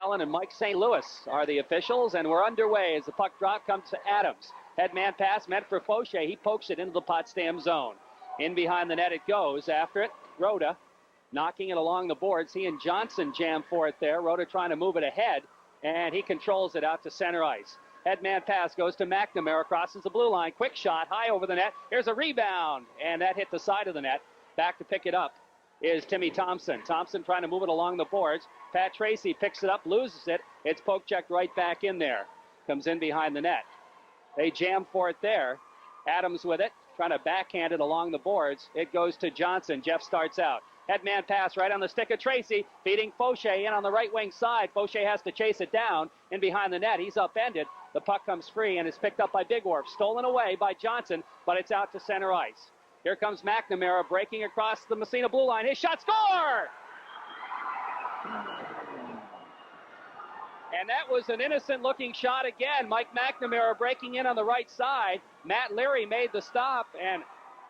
Allen and Mike St. Louis are the officials, and we're underway as the puck drop comes to Adams. Headman pass meant for Fauché. He pokes it into the Potsdam zone. In behind the net it goes. After it, Rhoda knocking it along the boards. He and Johnson jam for it there. Rhoda trying to move it ahead, and he controls it out to center ice. Headman pass goes to McNamara, crosses the blue line. Quick shot, high over the net. Here's a rebound, and that hit the side of the net. Back to pick it up is Timmy Thompson. Thompson trying to move it along the boards. Pat Tracy picks it up, loses it. It's poke-checked right back in there. Comes in behind the net. They jam for it there. Adams with it, trying to backhand it along the boards. It goes to Johnson. Jeff starts out. Headman pass right on the stick of Tracy, feeding Fauché in on the right wing side. Fauché has to chase it down. In behind the net, he's upended. The puck comes free and is picked up by Bigwolf. Stolen away by Johnson, but it's out to center ice. Here comes McNamara breaking across the Massena blue line. His shot, score! And that was an innocent-looking shot again. Mike McNamara breaking in on the right side. Matt Leary made the stop, and,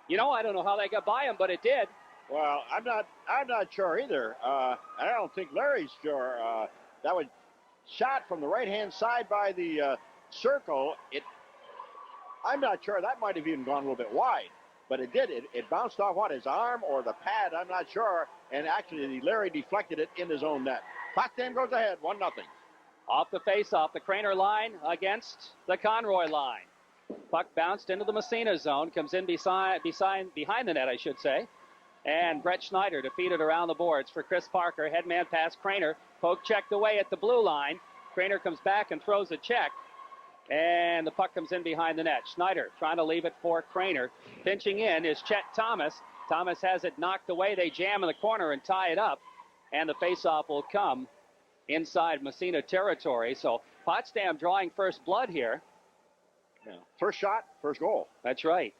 you know, I don't know how that got by him, but it did. Well, I'm not sure either. I don't think Larry's sure. That was shot from the right-hand side by the circle. I'm not sure. That might have even gone a little bit wide. But it did. It bounced off, what, his arm or the pad? I'm not sure. And actually, Larry deflected it in his own net. Potsdam goes ahead, 1-0. Off the face-off, the Craner line against the Conroy line. Puck bounced into the Massena zone. Comes in behind the net, I should say. And Brett Schneider to feed it around the boards for Chris Parker. Headman pass Craner. Poke checked away at the blue line. Craner comes back and throws a check. And the puck comes in behind the net. Schneider trying to leave it for Craner. Pinching in is Chet Thomas. Thomas has it knocked away. They jam in the corner and tie it up. And the faceoff will come inside Massena territory. So Potsdam drawing first blood here. Yeah. First shot, first goal. That's right.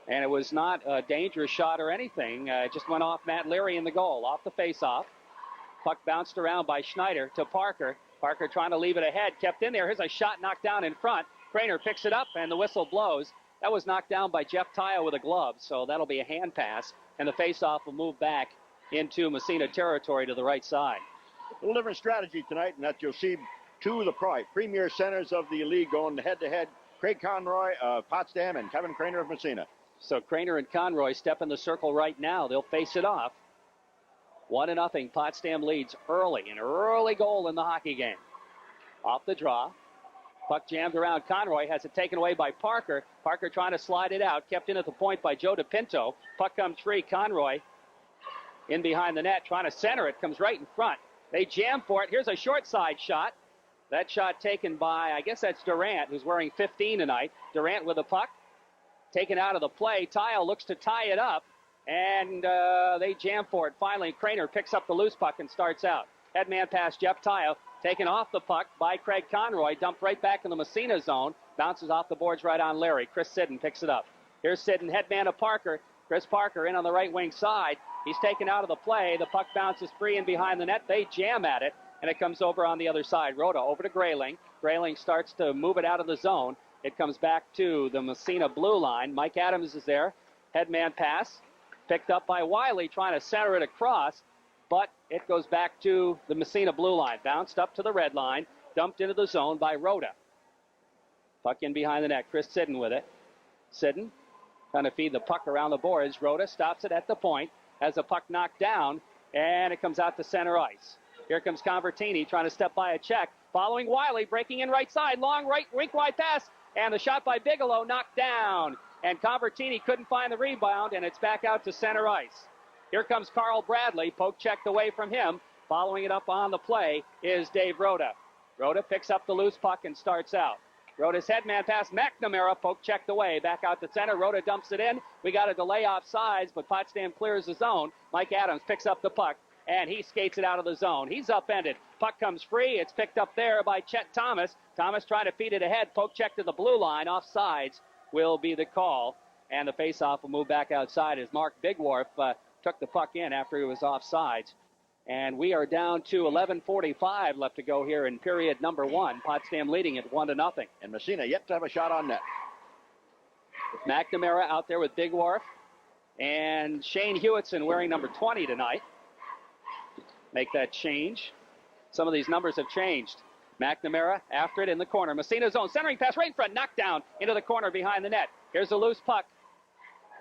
And it was not a dangerous shot or anything. It just went off Matt Leary in the goal. Off the faceoff. Puck bounced around by Schneider to Parker. Parker trying to leave it ahead, kept in there. Here's a shot knocked down in front. Craner picks it up, and the whistle blows. That was knocked down by Jeff Tile with a glove, so that'll be a hand pass, and the faceoff will move back into Massena territory to the right side. A little different strategy tonight, and that you'll see two of the premier centers of the league going head-to-head. Craig Conroy of Potsdam and Kevin Craner of Massena. So Craner and Conroy step in the circle right now. They'll face it off. 1-0. Potsdam leads early. An early goal in the hockey game. Off the draw. Puck jammed around Conroy. Has it taken away by Parker. Parker trying to slide it out. Kept in at the point by Joe DePinto. Puck comes free. Conroy in behind the net. Trying to center it. Comes right in front. They jam for it. Here's a short side shot. That shot taken by, I guess that's Durant, who's wearing 15 tonight. Durant with the puck. Taken out of the play. Tile looks to tie it up. And they jam for it. Finally, Craner picks up the loose puck and starts out. Headman pass Jeff Tile. Taken off the puck by Craig Conroy. Dumped right back in the Massena zone. Bounces off the boards right on Larry. Chris Sidden picks it up. Here's Sidden, headman of Parker. Chris Parker in on the right wing side. He's taken out of the play. The puck bounces free and behind the net. They jam at it, and it comes over on the other side. Rhoda over to Grayling. Grayling starts to move it out of the zone. It comes back to the Massena blue line. Mike Adams is there. Headman pass. Picked up by Wiley, trying to center it across, but it goes back to the Massena blue line. Bounced up to the red line, dumped into the zone by Rhoda. Puck in behind the net. Chris Sidden with it. Sidden trying to feed the puck around the boards. Rhoda stops it at the point, has the puck knocked down, and it comes out to center ice. Here comes Convertini trying to step by a check. Following Wiley, breaking in right side. Long right, rink-wide pass, and the shot by Bigelow knocked down. And Convertini couldn't find the rebound, and it's back out to center ice. Here comes Carl Bradley, poke checked away from him. Following it up on the play is Dave Rhoda. Rhoda picks up the loose puck and starts out. Rhoda's headman pass, McNamara, poke checked away, back out to center. Rhoda dumps it in. We got a delay off sides, but Potsdam clears the zone. Mike Adams picks up the puck, and he skates it out of the zone. He's upended. Puck comes free. It's picked up there by Chet Thomas. Thomas trying to feed it ahead, poke check to the blue line, off sides will be the call, and the faceoff will move back outside as Mark Bigwolf took the puck in after he was offsides. And we are down to 11:45 left to go here in period number one. Potsdam leading it 1-0. And Massena yet to have a shot on net. McNamara out there with Bigwolf, and Shane Hewitson wearing number 20 tonight. Make that change. Some of these numbers have changed. McNamara after it in the corner. Massena zone, centering pass right in front, knocked down into the corner behind the net. Here's a loose puck.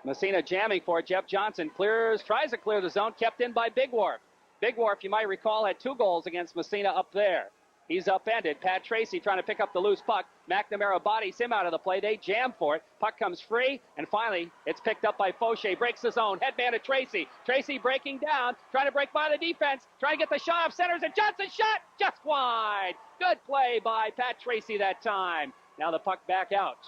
Massena jamming for it. Jeff Johnson tries to clear the zone, kept in by Big Wharf. Big Wharf, you might recall, had 2 goals against Massena up there. He's upended. Pat Tracy trying to pick up the loose puck. McNamara bodies him out of the play. They jam for it. Puck comes free, and finally it's picked up by Fauché. Breaks the zone. Headman to Tracy. Tracy breaking down, trying to break by the defense, trying to get the shot off centers, and Johnson shot just wide. Good play by Pat Tracy that time. Now the puck back out.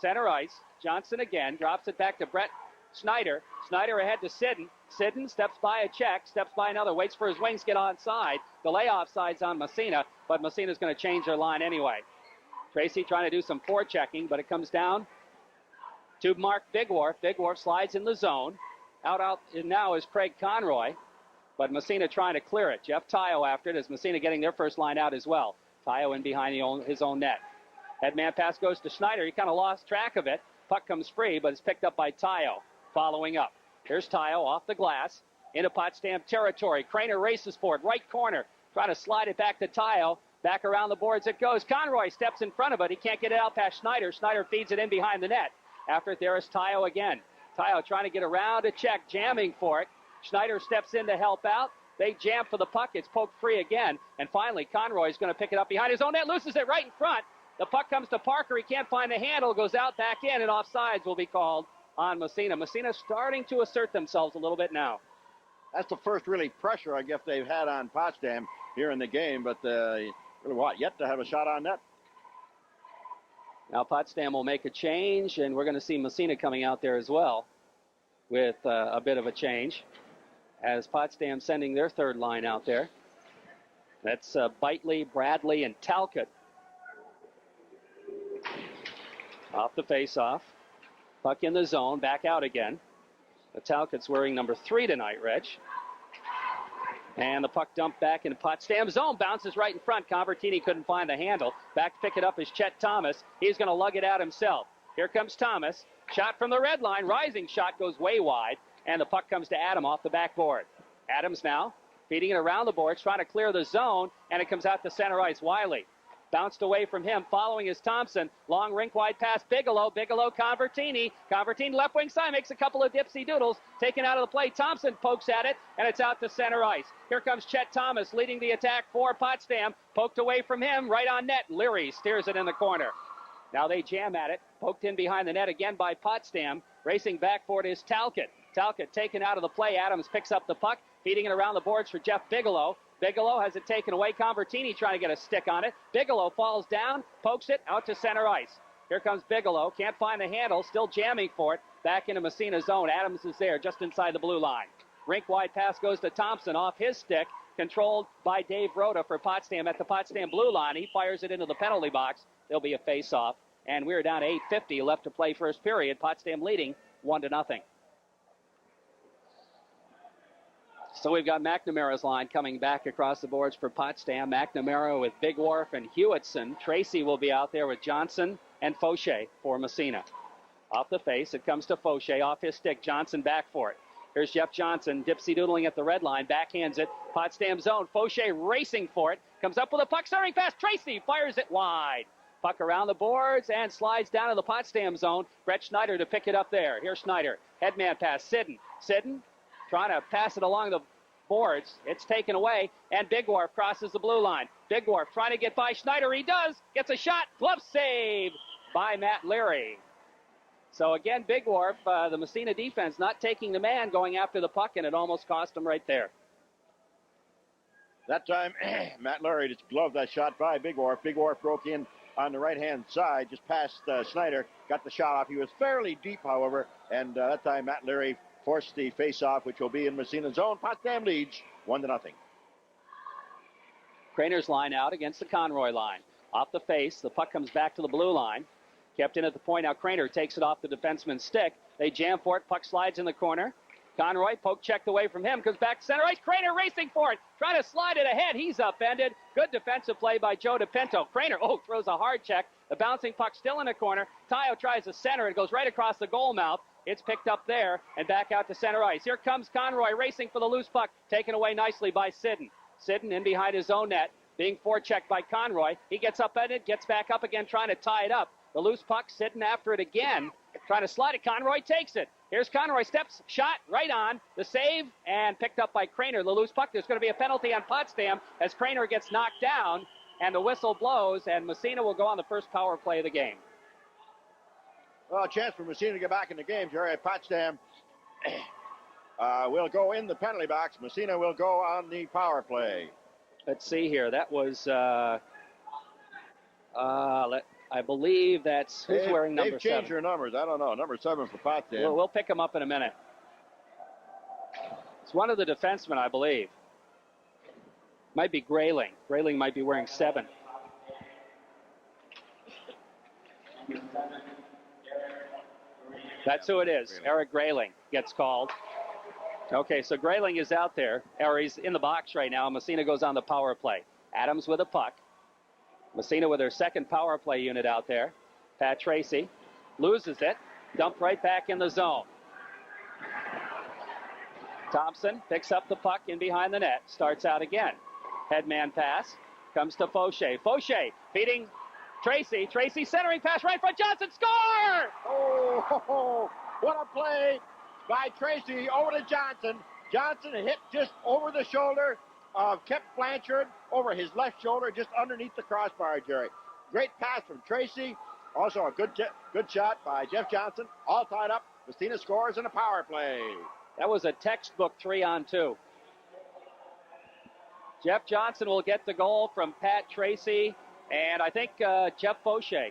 Center ice. Johnson again drops it back to Brett Schneider. Schneider ahead to Sidden. Sidden steps by a check, steps by another, waits for his wings to get onside. The layoff side's on Massena, but Massena's going to change their line anyway. Tracy trying to do some forechecking, but it comes down to Mark Big Wharf. Big Wharf slides in the zone. Out now is Craig Conroy, but Massena trying to clear it. Jeff Tayo after it as Massena getting their first line out as well. Tayo in behind his own net. Headman pass goes to Schneider. He kind of lost track of it. Puck comes free, but it's picked up by Tayo. Following up. Here's Tayo off the glass into Potsdam territory. Craner races for it. Right corner. Trying to slide it back to Tayo. Back around the boards it goes. Conroy steps in front of it. He can't get it out past Schneider. Schneider feeds it in behind the net. After it, there is Tayo again. Tayo trying to get around a check, jamming for it. Schneider steps in to help out. They jam for the puck. It's poked free again. And finally, Conroy is going to pick it up behind his own net. Loses it right in front. The puck comes to Parker. He can't find the handle. Goes out back in, and offsides will be called on Massena. Massena starting to assert themselves a little bit now. That's the first really pressure I guess they've had on Potsdam here in the game, but yet to have a shot on net. Now Potsdam will make a change, and we're going to see Massena coming out there as well with a bit of a change as Potsdam sending their third line out there. That's Bitely, Bradley, and Talcott. Off the face-off. Puck in the zone, back out again. The Talcott's wearing number 3 tonight, Reg. And the puck dumped back into Potsdam zone. Bounces right in front. Convertini couldn't find the handle. Back to pick it up is Chet Thomas. He's going to lug it out himself. Here comes Thomas. Shot from the red line. Rising shot goes way wide. And the puck comes to Adam off the backboard. Adams now feeding it around the boards, trying to clear the zone. And it comes out to center ice. Wiley. Bounced away from him. Following is Thompson. Long rink wide pass. Bigelow. Bigelow, Convertini. Convertini left wing side. Makes a couple of dipsy doodles. Taken out of the play. Thompson pokes at it. And it's out to center ice. Here comes Chet Thomas leading the attack for Potsdam. Poked away from him. Right on net. Leary steers it in the corner. Now they jam at it. Poked in behind the net again by Potsdam. Racing back for it is Talcott. Talcott taken out of the play. Adams picks up the puck. Feeding it around the boards for Jeff Bigelow. Bigelow has it taken away. Convertini trying to get a stick on it. Bigelow falls down, pokes it out to center ice. Here comes Bigelow. Can't find the handle. Still jamming for it. Back into Massena's zone. Adams is there just inside the blue line. Rink-wide pass goes to Thompson off his stick. Controlled by Dave Rhoda for Potsdam at the Potsdam blue line. He fires it into the penalty box. There'll be a face-off. And we're down to 8:50 left to play first period. Potsdam leading 1-0. So we've got McNamara's line coming back across the boards for Potsdam. McNamara with Big Wharf and Hewitson. Tracy will be out there with Johnson and Fauché for Massena. Off the face, it comes to Fauché. Off his stick, Johnson back for it. Here's Jeff Johnson, dipsy-doodling at the red line. Backhands it. Potsdam zone. Fauché racing for it. Comes up with a puck, starting fast. Tracy fires it wide. Puck around the boards and slides down to the Potsdam zone. Brett Schneider to pick it up there. Here's Schneider. Headman pass. Sidden. Sidden trying to pass it along the boards. It's taken away, and Big Wharf crosses the blue line. Big Wharf trying to get by Schneider. He does. Gets a shot. Glove save by Matt Leary. So again, Big Wharf, the Massena defense not taking the man, going after the puck, and it almost cost him right there. That time, Matt Leary just gloved that shot by Big Wharf. Big Wharf broke in on the right-hand side, just past Schneider. Got the shot off. He was fairly deep, however, and that time Matt Leary forced the face-off, which will be in Massena's zone. Potsdam leads 1-0. Craner's line out against the Conroy line. Off the face, the puck comes back to the blue line. Kept in at the point. Now Craner takes it off the defenseman's stick. They jam for it. Puck slides in the corner. Conroy, poke checked away from him. Comes back to center ice. Craner racing for it. Trying to slide it ahead. He's upended. Good defensive play by Joe DePinto. Craner, throws a hard check. The bouncing puck still in the corner. Tayo tries to center. It goes right across the goal mouth. It's picked up there and back out to center ice. Here comes Conroy racing for the loose puck. Taken away nicely by Sidden. Sidden in behind his own net. being forechecked by Conroy. He gets up at it, gets back up again, trying to tie it up. The loose puck sitting after it again, trying to slide it. Conroy takes it. Here's Conroy, steps, shot, right on. The save, and picked up by Craner. The loose puck, there's going to be a penalty on Potsdam as Craner gets knocked down, and the whistle blows, and Massena will go on the first power play of the game. Well, a chance for Massena to get back in the game, Jerry. Potsdam will go in the penalty box. Massena will go on the power play. Let's see here. That was, I believe that's, who's wearing number 7? They've changed their numbers. I don't know. Number 7 for Potsdam. We'll pick them up in a minute. It's one of the defensemen, I believe. Might be Grayling. Grayling might be wearing 7. That's who it is. Eric Grayling gets called. Okay, so Grayling is out there. Or he's in the box right now. Massena goes on the power play. Adams with a puck. Massena with her second power play unit out there. Pat Tracy loses it. Dumped right back in the zone. Thompson picks up the puck in behind the net. Starts out again. Headman pass. Comes to Fauché. Fauché feeding Tracy. Tracy centering pass right front. Johnson score! Oh, what a play by Tracy over to Johnson. Johnson hit just over the shoulder of Kip Blanchard, over his left shoulder, just underneath the crossbar, Jerry. Great pass from Tracy. Also a good shot by Jeff Johnson. All tied up. Massena scores in a power play. That was a textbook 3-on-2. Jeff Johnson will get the goal from Pat Tracy, and I think Jeff Fauché.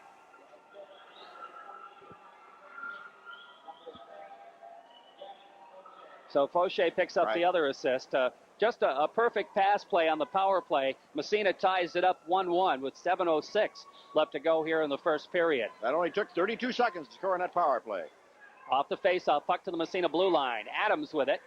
So Fauché picks up the other assist. Just a perfect pass play on the power play. Massena ties it up 1-1 with 7:06 left to go here in the first period. That only took 32 seconds to score on that power play. Off the faceoff, puck to the Massena blue line. Adams with it.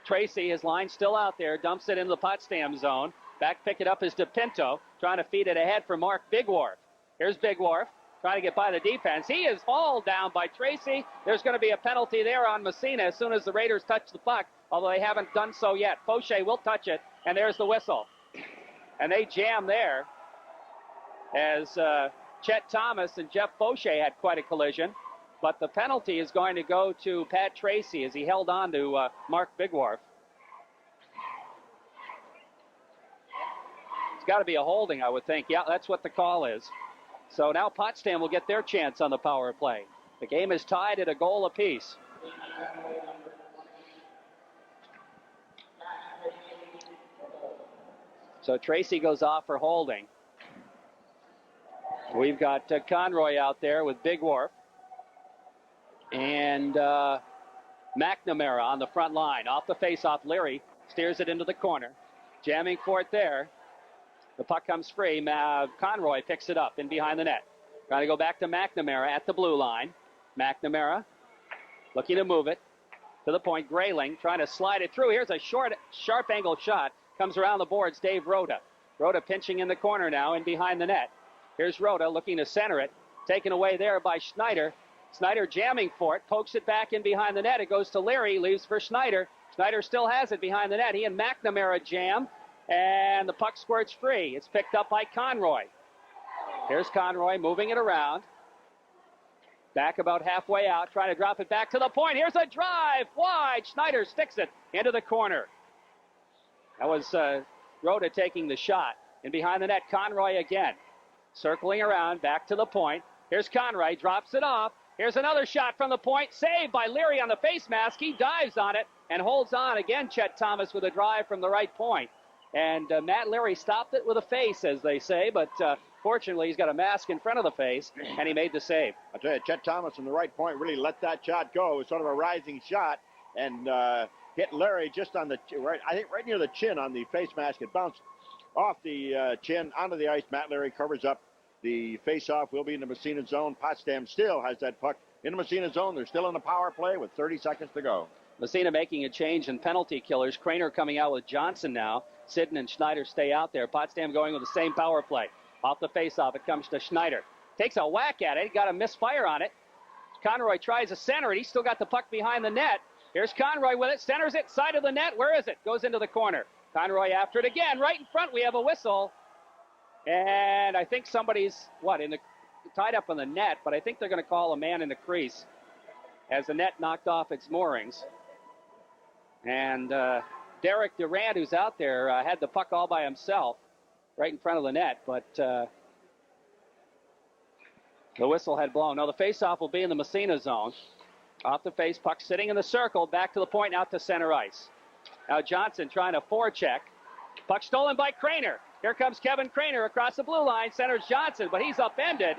Tracy, his line still out there, dumps it into the Potsdam zone. Back pick it up is DePinto, trying to feed it ahead for Mark Bigwharf. Here's Bigwharf, trying to get by the defense. He is hauled down by Tracy. There's going to be a penalty there on Massena as soon as the Raiders touch the puck, although they haven't done so yet. Fauché will touch it, and there's the whistle. And they jam there as Chet Thomas and Jeff Fauché had quite a collision. But the penalty is going to go to Pat Tracy as he held on to Mark Bigwharf. It's got to be a holding, I would think. Yeah, that's what the call is. So now Potsdam will get their chance on the power play. The game is tied at a goal apiece. So Tracy goes off for holding. We've got Conroy out there with Bigwharf. And McNamara on the front line. Off the faceoff, Leary steers it into the corner. Jamming for it there. The puck comes free. Conroy picks it up in behind the net. Trying to go back to McNamara at the blue line. McNamara looking to move it to the point. Grayling trying to slide it through. Here's a short, sharp angle shot. Comes around the boards. Dave Rhoda. Rhoda pinching in the corner now in behind the net. Here's Rhoda looking to center it. Taken away there by Schneider. Snyder jamming for it, pokes it back in behind the net. It goes to Leary, leaves for Schneider. Schneider still has it behind the net. He and McNamara jam, and the puck squirts free. It's picked up by Conroy. Here's Conroy moving it around. Back about halfway out, trying to drop it back to the point. Here's a drive, wide. Schneider sticks it into the corner. That was Rhoda taking the shot. And behind the net, Conroy again. Circling around, back to the point. Here's Conroy, drops it off. Here's another shot from the point, saved by Leary on the face mask. He dives on it and holds on. Again, Chet Thomas with a drive from the right point. And Matt Leary stopped it with a face, as they say, but fortunately he's got a mask in front of the face, and he made the save. I tell you, Chet Thomas from the right point really let that shot go. It was sort of a rising shot, and hit Leary just on the right near the chin on the face mask. It bounced off the chin onto the ice. Matt Leary covers up. The face-off will be in the Massena zone. Potsdam still has that puck in the Massena zone. They're still in the power play with 30 seconds to go. Massena making a change in penalty killers. Craner coming out with Johnson now. Sidden and Schneider stay out there. Potsdam going with the same power play. Off the face-off, it comes to Schneider. Takes a whack at it. Got a misfire on it. Conroy tries to center it. He's still got the puck behind the net. Here's Conroy with it. Centers it. Side of the net. Where is it? Goes into the corner. Conroy after it again. Right in front. We have a whistle. And I think somebody's, tied up on the net, but I think they're going to call a man in the crease as the net knocked off its moorings. And Derek Durant, who's out there, had the puck all by himself right in front of the net, but the whistle had blown. Now the faceoff will be in the Massena zone. Off the face, puck sitting in the circle, back to the point, out to center ice. Now Johnson trying to forecheck. Puck stolen by Craner. Here comes Kevin Craner across the blue line, centers Johnson, but he's upended.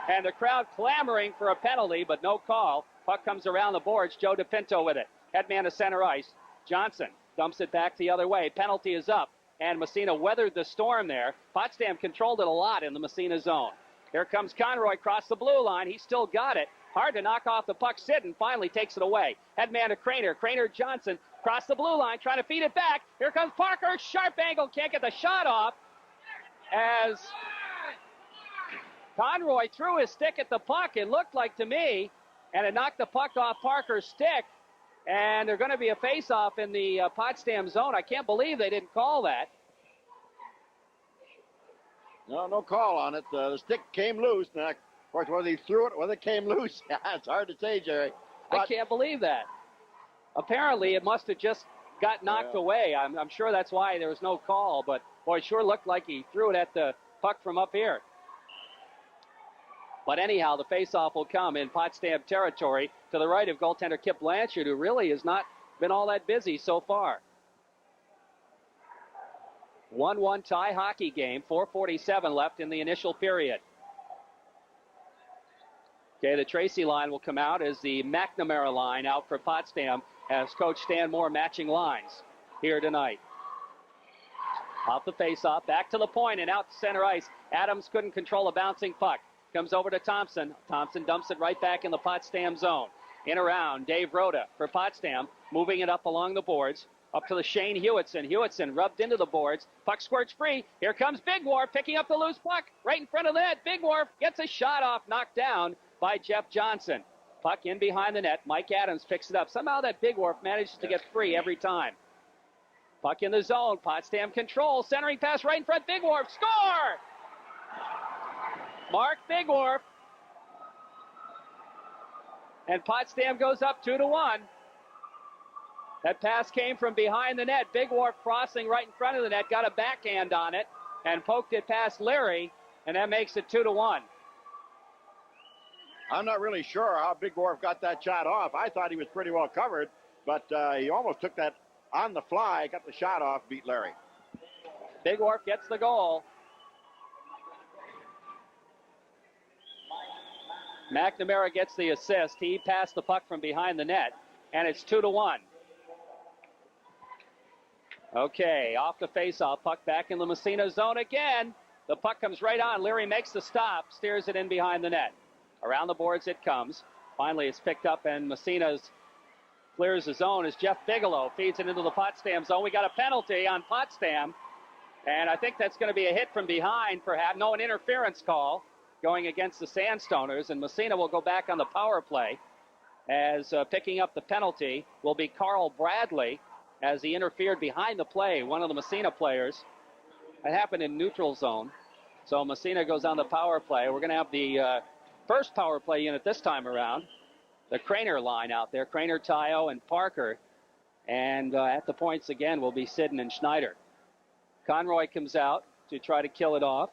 And the crowd clamoring for a penalty, but no call. Puck comes around the boards, Joe DePinto with it. Headman to center ice. Johnson dumps it back the other way. Penalty is up, and Massena weathered the storm there. Potsdam controlled it a lot in the Massena zone. Here comes Conroy across the blue line. He still got it. Hard to knock off the puck. Sidden finally takes it away. Headman to Craner. Craner Johnson across the blue line, trying to feed it back. Here comes Parker. Sharp angle. Can't get the shot off. As Conroy threw his stick at the puck, it looked like to me, and it knocked the puck off Parker's stick. And there's going to be a face-off in the Potsdam zone. I can't believe they didn't call that. No call on it. The stick came loose. Now, of course, whether he threw it or whether it came loose, it's hard to say, Jerry. But I can't believe that. Apparently, it must have just got knocked away. I'm sure that's why there was no call, but boy, it sure looked like he threw it at the puck from up here. But anyhow, the faceoff will come in Potsdam territory to the right of goaltender Kip Blanchard, who really has not been all that busy so far. 1-1 tie hockey game, 4:47 left in the initial period. Okay, the Tracy line will come out as the McNamara line out for Potsdam as Coach Stan Moore matching lines here tonight. Off the faceoff, back to the point and out to center ice. Adams couldn't control a bouncing puck. Comes over to Thompson. Thompson dumps it right back in the Potsdam zone. In around, Dave Rhoda for Potsdam, moving it up along the boards. Up to the Shane Hewitson. Hewitson rubbed into the boards. Puck squirts free. Here comes Big Wharf picking up the loose puck right in front of the net. Big Wharf gets a shot off, knocked down by Jeff Johnson. Puck in behind the net. Mike Adams picks it up. Somehow that Big Wharf manages to get free every time. Puck in the zone. Potsdam control. Centering pass right in front. Big Wharf. Score! Mark Big Wharf. And Potsdam goes up 2-1. That pass came from behind the net. Big Wharf crossing right in front of the net. Got a backhand on it and poked it past Leary. And that makes it 2-1. I'm not really sure how Big Wharf got that shot off. I thought he was pretty well covered, but he almost took that on the fly, got the shot off, beat Larry. Big Wharf gets the goal. McNamara gets the assist. He passed the puck from behind the net, and it's 2-1. Okay, off the faceoff, puck back in the Massena zone again. The puck comes right on. Leary makes the stop, steers it in behind the net. Around the boards it comes. Finally, it's picked up, and Massena's clears the zone as Jeff Bigelow feeds it into the Potsdam zone. We got a penalty on Potsdam, and I think that's going to be a hit from behind, perhaps. No, an interference call going against the Sandstoners, and Massena will go back on the power play as picking up the penalty will be Carl Bradley as he interfered behind the play, one of the Massena players. That happened in neutral zone. So Massena goes on the power play. We're going to have the first power play unit this time around. The Craner line out there, Craner, Tayo, and Parker. And at the points again will be Sidden and Schneider. Conroy comes out to try to kill it off.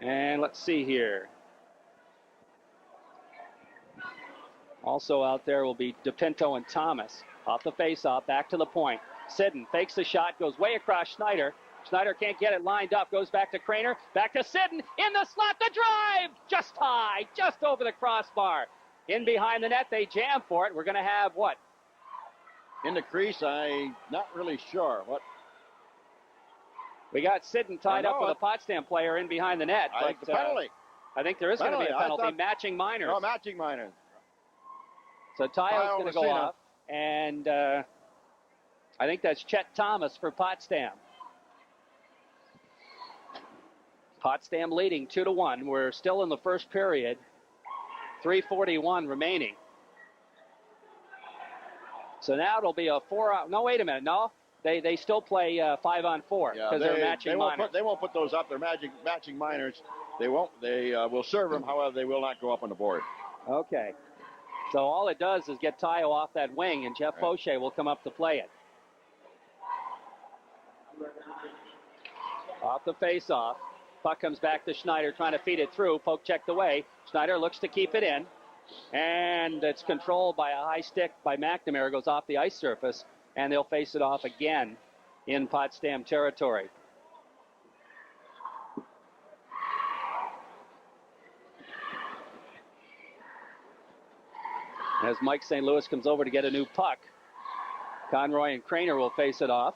And let's see here. Also out there will be DePinto and Thomas. Off the faceoff, back to the point. Sidden fakes the shot, goes way across Schneider. Schneider can't get it lined up, goes back to Craner, back to Sidden, in the slot, the drive! Just high, just over the crossbar. In behind the net, they jam for it. We're going to have what? In the crease, I'm not really sure. What? We got Sidden tied up with a Potsdam player in behind the net. I think the penalty. I think there is going to be a penalty, matching minors. No, matching minors. So Tayo's going to go off, and I think that's Chet Thomas for Potsdam. Potsdam leading 2-1. We're still in the first period. 3:41 remaining. So now it'll be a 4-out. No, wait a minute. No. They still play 5-on-4 because they're matching minors. They won't put those up. They're matching minors. They won't. They will serve them. However, they will not go up on the board. Okay. So all it does is get Tayo off that wing, and Jeff Fauché will come up to play it. Off the face-off. Puck comes back to Schneider, trying to feed it through. Poke checked away. Schneider looks to keep it in. And it's controlled by a high stick by McNamara. Goes off the ice surface, and they'll face it off again in Potsdam territory. As Mike St. Louis comes over to get a new puck, Conroy and Craner will face it off.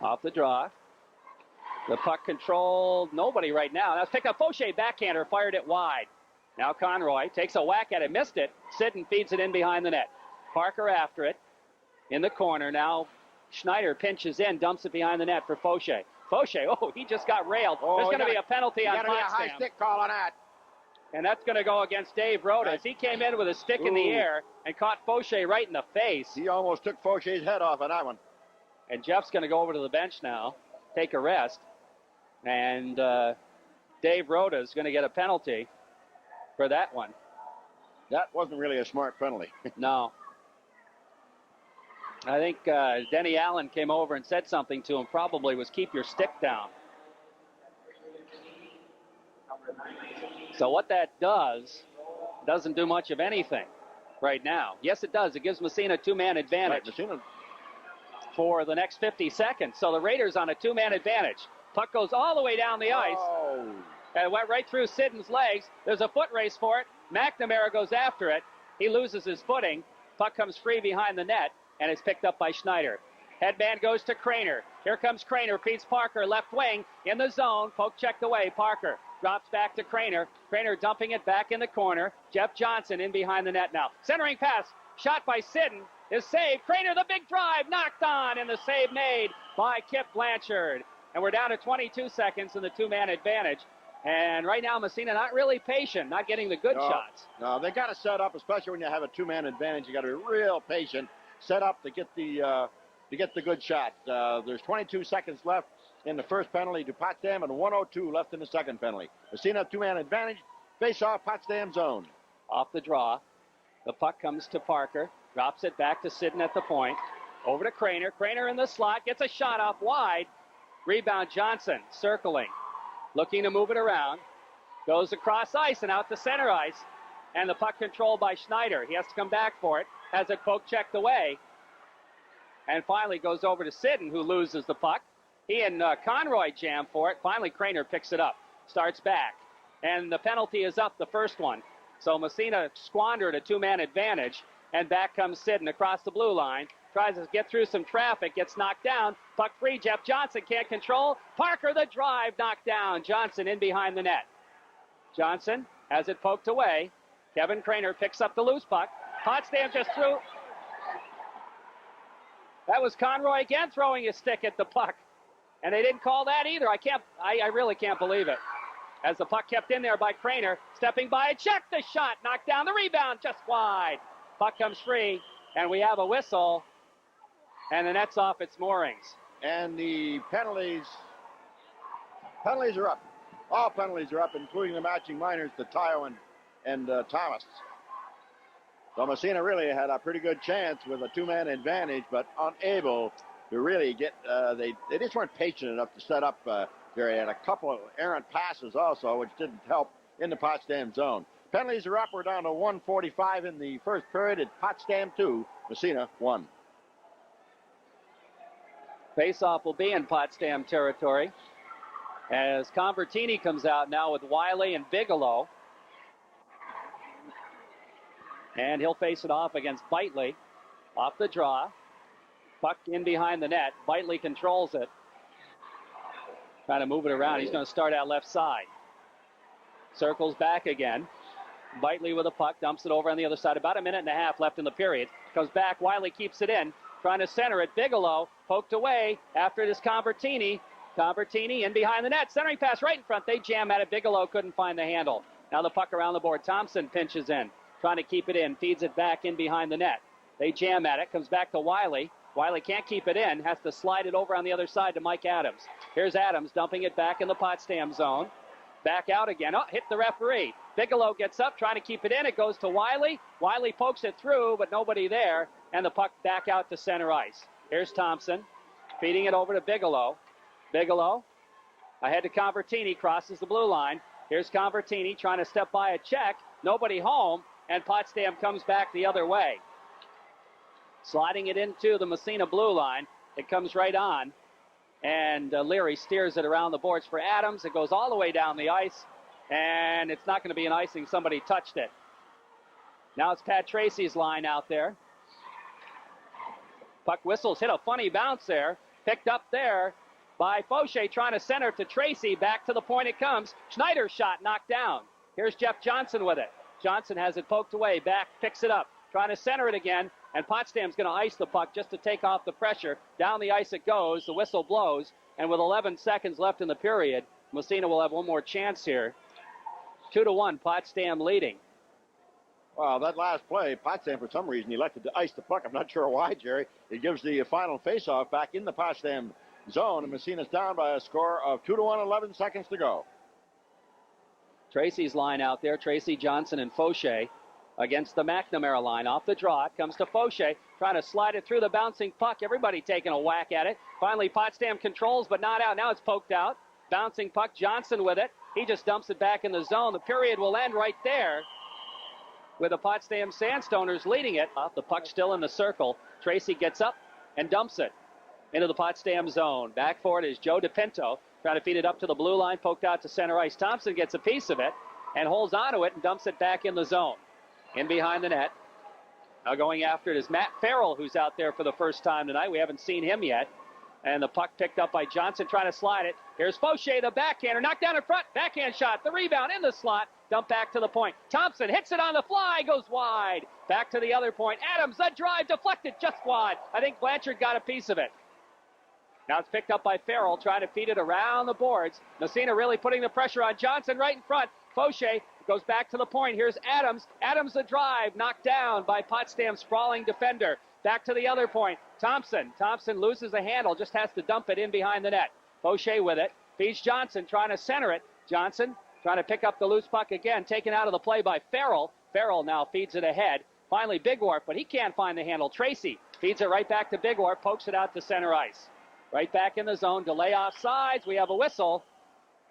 Off the draw. The puck controlled. Nobody right now. That's picked up. Fauché, backhander, fired it wide. Now Conroy takes a whack at it, missed it. Sidden feeds it in behind the net. Parker after it in the corner. Now Schneider pinches in, dumps it behind the net for Fauché. Fauché, he just got railed. There's going to be a penalty on Potsdam. Got to be a high stick call on that. And that's going to go against Dave Rhoda as he came in with a stick in the air and caught Fauché right in the face. He almost took Fauché's head off on that one. And Jeff's going to go over to the bench now, take a rest. And Dave Rhoda is going to get a penalty for that one. That wasn't really a smart penalty. No. I think Denny Allen came over and said something to him, probably was keep your stick down. So what that doesn't do much of anything right now. Yes, it does. It gives Massena a two-man advantage for the next 50 seconds. So the Raiders on a two-man advantage. Puck goes all the way down the ice. And it went right through Sidden's legs. There's a foot race for it. McNamara goes after it. He loses his footing. Puck comes free behind the net, and it's picked up by Schneider. Headband goes to Craner. Here comes Craner. Feeds Parker, left wing, in the zone. Poke checked away. Parker drops back to Craner. Craner dumping it back in the corner. Jeff Johnson in behind the net now. Centering pass. Shot by Sidden. Is saved. Craner, the big drive. Knocked on, and the save made by Kip Blanchard. And we're down to 22 seconds in the two-man advantage. And right now, Massena not really patient, not getting the good shots. No, they got to set up, especially when you have a two-man advantage. You got to be real patient, set up to get the good shot. There's 22 seconds left in the first penalty to Potsdam, and 1:02 left in the second penalty. Massena two-man advantage, face-off Potsdam zone. Off the draw, the puck comes to Parker, drops it back to Sidden at the point, over to Craner. Craner in the slot, gets a shot off wide. Rebound Johnson, circling, looking to move it around. Goes across ice and out to center ice. And the puck controlled by Schneider. He has to come back for it. Has it poke checked away. And finally goes over to Sidden, who loses the puck. He and Conroy jam for it. Finally, Craner picks it up. Starts back. And the penalty is up, the first one. So Massena squandered a two-man advantage. And back comes Sidden across the blue line. Tries to get through some traffic, gets knocked down. Puck free, Jeff Johnson can't control. Parker, the drive, knocked down. Johnson in behind the net. Johnson has it poked away. Kevin Craner picks up the loose puck. Potsdam just threw. That was Conroy again throwing his stick at the puck. And they didn't call that either. I really can't believe it. As the puck kept in there by Craner, stepping by, check the shot, knocked down the rebound, just wide. Puck comes free, and we have a whistle. And the net's off its moorings. And the penalties are up. All penalties are up, including the matching minors to Tayo and Thomas. So Massena really had a pretty good chance with a two-man advantage, but unable to really get, they just weren't patient enough to set up. They had a couple of errant passes also, which didn't help in the Potsdam zone. Penalties are up. We're down to 1:45 in the first period. It's Potsdam 2, Massena 1. Face-off will be in Potsdam territory as Convertini comes out now with Wiley and Bigelow. And he'll face it off against Bitely. Off the draw. Puck in behind the net. Bitely controls it. Trying to move it around. He's going to start out left side. Circles back again. Bitely with a puck. Dumps it over on the other side. About a minute and a half left in the period. Comes back. Wiley keeps it in. Trying to center it. Bigelow poked away. After it is Convertini. Convertini in behind the net. Centering pass right in front. They jam at it. Bigelow couldn't find the handle. Now the puck around the board. Thompson pinches in. Trying to keep it in. Feeds it back in behind the net. They jam at it. Comes back to Wiley. Wiley can't keep it in, has to slide it over on the other side to Mike Adams. Here's Adams dumping it back in the Potsdam zone. Back out again. Oh, hit the referee. Bigelow gets up, trying to keep it in. It goes to Wiley. Wiley pokes it through, but nobody there. And the puck back out to center ice. Here's Thompson feeding it over to Bigelow. Bigelow ahead to Convertini, crosses the blue line. Here's Convertini trying to step by a check. Nobody home, and Potsdam comes back the other way. Sliding it into the Massena blue line. It comes right on. And Leary steers it around the boards for Adams. It goes all the way down the ice. And it's not going to be an icing. Somebody touched it. Now it's Pat Tracy's line out there. Puck whistles, hit a funny bounce there. Picked up there by Fauché, trying to center to Tracy. Back to the point it comes. Schneider's shot knocked down. Here's Jeff Johnson with it. Johnson has it poked away. Back, picks it up. Trying to center it again. And Potsdam's going to ice the puck just to take off the pressure. Down the ice it goes. The whistle blows. And with 11 seconds left in the period, Massena will have one more chance here. 2-1, Potsdam leading. Well, that last play, Potsdam, for some reason, elected to ice the puck. I'm not sure why, Jerry. It gives the final faceoff back in the Potsdam zone, and Massena's down by a score of 2-1, 11 seconds to go. Tracy's line out there, Tracy, Johnson, and Fauché against the McNamara line. Off the draw, it comes to Fauché, trying to slide it through the bouncing puck. Everybody taking a whack at it. Finally, Potsdam controls, but not out. Now it's poked out. Bouncing puck, Johnson with it. He just dumps it back in the zone. The period will end right there with the Potsdam Sandstoners leading it. The puck still in the circle. Tracy gets up and dumps it into the Potsdam zone. Back for it is Joe DePinto, trying to feed it up to the blue line, poked out to center ice. Thompson gets a piece of it and holds onto it and dumps it back in the zone. In behind the net. Now going after it is Matt Farrell, who's out there for the first time tonight. We haven't seen him yet. And the puck picked up by Johnson, trying to slide it. Here's Fauché, the backhander, knocked down in front. Backhand shot, the rebound in the slot. Dump back to the point. Thompson hits it on the fly, goes wide. Back to the other point. Adams, a drive, deflected just wide. I think Blanchard got a piece of it. Now it's picked up by Farrell, trying to feed it around the boards. Massena really putting the pressure on Johnson right in front. Fauché goes back to the point. Here's Adams. Adams the drive, knocked down by Potsdam's sprawling defender. Back to the other point. Thompson. Thompson loses the handle, just has to dump it in behind the net. Fauché with it. Feeds Johnson, trying to center it. Johnson trying to pick up the loose puck again, taken out of the play by Farrell. Farrell now feeds it ahead. Finally Bigorf, but he can't find the handle. Tracy feeds it right back to Bigorf, pokes it out to center ice. Right back in the zone, delay offsides. We have a whistle.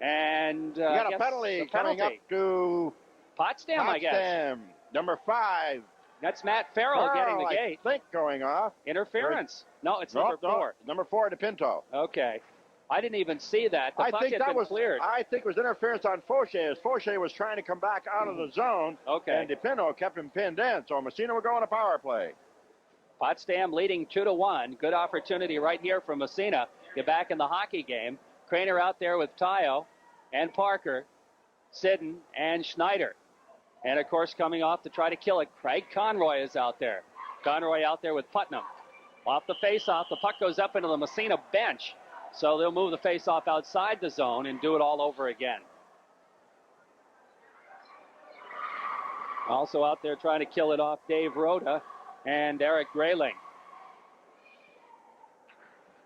And we got a penalty coming up to Potsdam, I guess. Number 5. That's Matt Farrell getting the gate. I think going off. Interference. No, it's number 4. Number 4 to Pinto. Okay. I didn't even see that. The puck had been cleared. I think it was interference on Fauché, as Fauché was trying to come back out of the zone. Okay. And DePinto kept him pinned in, so Massena will go on a power play. Potsdam leading 2-1. Good opportunity right here for Massena. Get back in the hockey game. Craner out there with Tayo and Parker, Sidden and Schneider. And, of course, coming off to try to kill it, Craig Conroy is out there. Conroy out there with Putnam. Off the face-off, the puck goes up into the Massena bench. So they'll move the face-off outside the zone and do it all over again. Also out there trying to kill it off, Dave Rhoda and Eric Grayling.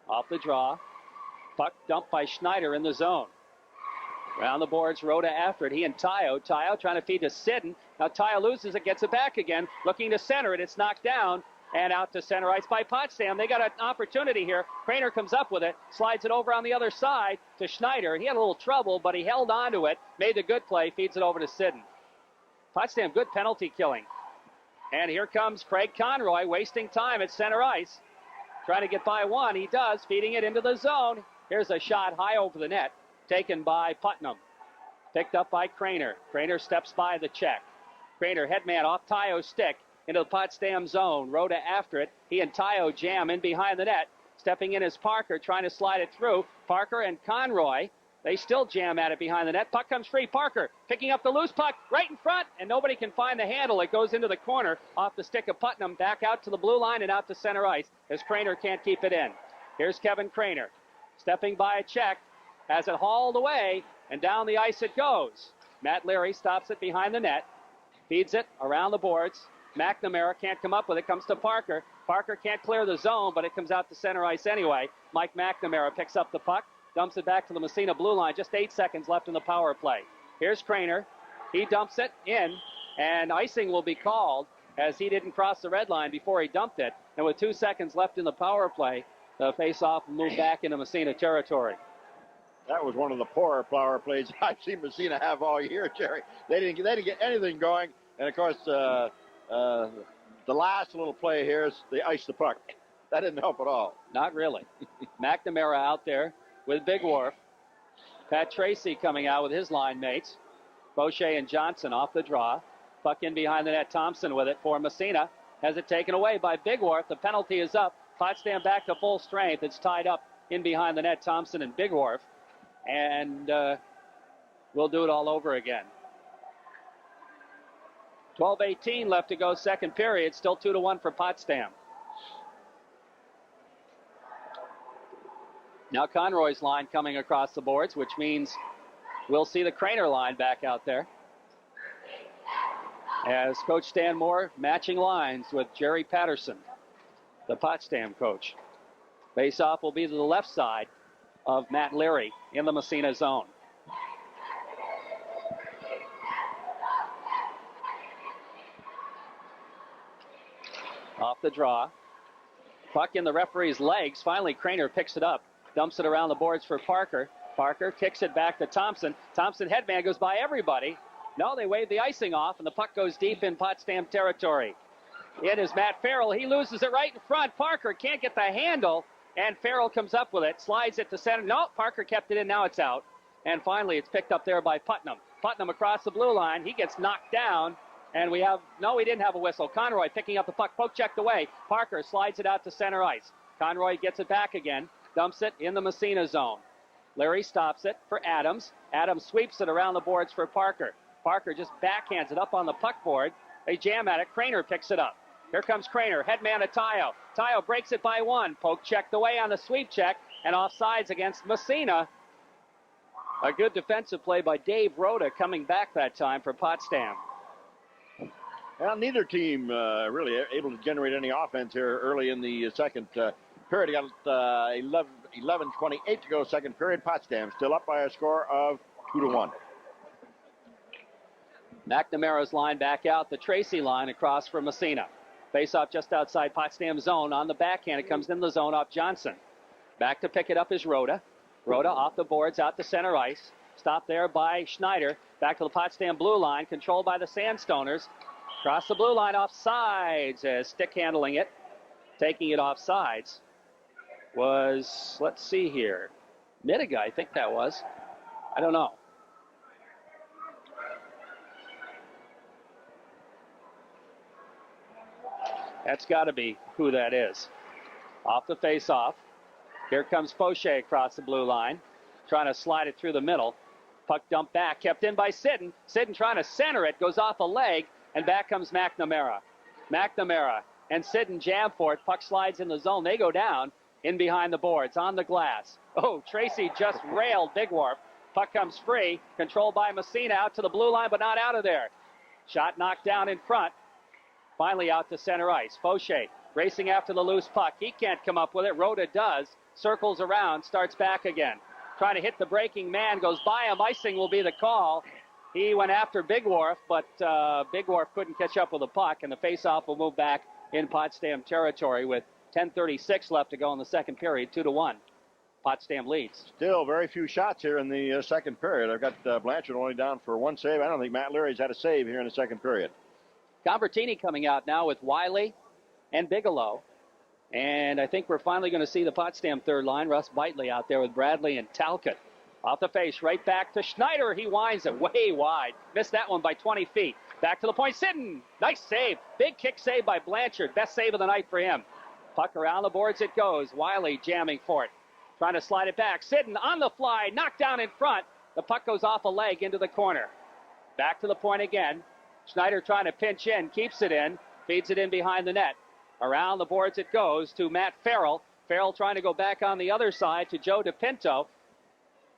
Off the draw. Puck dumped by Schneider in the zone. Around the boards, Rhoda after it. He and Tayo. Tayo trying to feed to Sidden. Now Tayo loses it, gets it back again. Looking to center it. It's knocked down and out to center ice by Potsdam. They got an opportunity here. Craner comes up with it. Slides it over on the other side to Schneider. He had a little trouble, but he held on to it. Made the good play. Feeds it over to Sidden. Potsdam, good penalty killing. And here comes Craig Conroy wasting time at center ice. Trying to get by one. He does. Feeding it into the zone. Here's a shot high over the net. Taken by Putnam. Picked up by Craner. Craner steps by the check. Craner, headman off Tayo's stick into the Potsdam zone. Rhoda after it. He and Tayo jam in behind the net. Stepping in is Parker, trying to slide it through. Parker and Conroy, they still jam at it behind the net. Puck comes free. Parker picking up the loose puck right in front, and nobody can find the handle. It goes into the corner off the stick of Putnam, back out to the blue line and out to center ice as Craner can't keep it in. Here's Kevin Craner. Stepping by a check. Has it hauled away, and down the ice it goes. Matt Leary stops it behind the net, feeds it around the boards. McNamara can't come up with it. Comes to Parker. Parker can't clear the zone, but it comes out to center ice anyway. Mike McNamara picks up the puck, dumps it back to the Massena blue line. Just 8 seconds left in the power play. Here's Craner. He dumps it in, and icing will be called as he didn't cross the red line before he dumped it. And with 2 seconds left in the power play, the face-off will move back into Massena territory. That was one of the poorer power plays I've seen Massena have all year, Jerry. They didn't get anything going. And, of course, the last little play here is they ice the puck. That didn't help at all. Not really. McNamara out there with Big Wharf. Pat Tracy coming out with his line mates. Boucher and Johnson off the draw. Puck in behind the net. Thompson with it for Massena. Has it taken away by Big Wharf. The penalty is up. Potsdam back to full strength. It's tied up in behind the net. Thompson and Big Wharf. And we'll do it all over again. 12:18 left to go, second period. Still 2-1 for Potsdam. Now Conroy's line coming across the boards, which means we'll see the Craner line back out there. As Coach Stan Moore matching lines with Jerry Patterson, the Potsdam coach. Face-off will be to the left side of Matt Leary in the Massena zone. Off the draw. Puck in the referee's legs. Finally, Craner picks it up. Dumps it around the boards for Parker. Parker kicks it back to Thompson. Thompson headman goes by everybody. No, they wave the icing off, and the puck goes deep in Potsdam territory. It is Matt Farrell. He loses it right in front. Parker can't get the handle, and Farrell comes up with it. Slides it to center. No, Parker kept it in. Now it's out. And finally, it's picked up there by Putnam. Putnam across the blue line. He gets knocked down. And we didn't have a whistle. Conroy picking up the puck, poke checked away. Parker slides it out to center ice. Conroy gets it back again, dumps it in the Massena zone. Larry stops it for Adams. Adams sweeps it around the boards for Parker. Parker just backhands it up on the puck board. They jam at it. Craner picks it up. Here comes Craner, headman to Tayo. Tayo breaks it by one. Poke checked away on the sweep check, and offsides against Massena. A good defensive play by Dave Rhoda coming back that time for Potsdam. Well, neither team really able to generate any offense here early in the second period. You got 11:28 to go, second period. Potsdam still up by a score of 2-1. McNamara's line back out. The Tracy line across for Massena. Face-off just outside Potsdam zone. On the backhand, it comes in the zone off Johnson. Back to pick it up is Rhoda. Rhoda off the boards, out to center ice. Stopped there by Schneider. Back to the Potsdam blue line, controlled by the Sandstoners. Across the blue line, off sides, as stick handling it. Taking it off sides was, let's see here, Mittiga, I think that was. I don't know. That's got to be who that is. Off the face-off. Here comes Poche across the blue line, trying to slide it through the middle. Puck dumped back, kept in by Sidden. Sidden trying to center it, goes off a leg. And back comes McNamara. McNamara and Sidden jam for it. Puck slides in the zone. They go down in behind the boards on the glass. Oh, Tracy just railed Big Wharf. Puck comes free. Controlled by Massena out to the blue line, but not out of there. Shot knocked down in front. Finally out to center ice. Fauché racing after the loose puck. He can't come up with it. Rhoda does. Circles around. Starts back again. Trying to hit the breaking man. Goes by him. Icing will be the call. He went after Big Wharf, but Big Wharf couldn't catch up with the puck, and the faceoff will move back in Potsdam territory with 10:36 left to go in the second period, 2-1. Potsdam leads. Still very few shots here in the second period. I've got Blanchard only down for one save. I don't think Matt Leary's had a save here in the second period. Convertini coming out now with Wiley and Bigelow. And I think we're finally going to see the Potsdam third line. Russ Bitely out there with Bradley and Talcott. Off the face, right back to Schneider. He winds it way wide. Missed that one by 20 feet. Back to the point. Sidden. Nice save. Big kick save by Blanchard. Best save of the night for him. Puck around the boards it goes. Wiley jamming for it. Trying to slide it back. Sidden on the fly. Knocked down in front. The puck goes off a leg into the corner. Back to the point again. Schneider trying to pinch in. Keeps it in. Feeds it in behind the net. Around the boards it goes to Matt Farrell. Farrell trying to go back on the other side to Joe DePinto.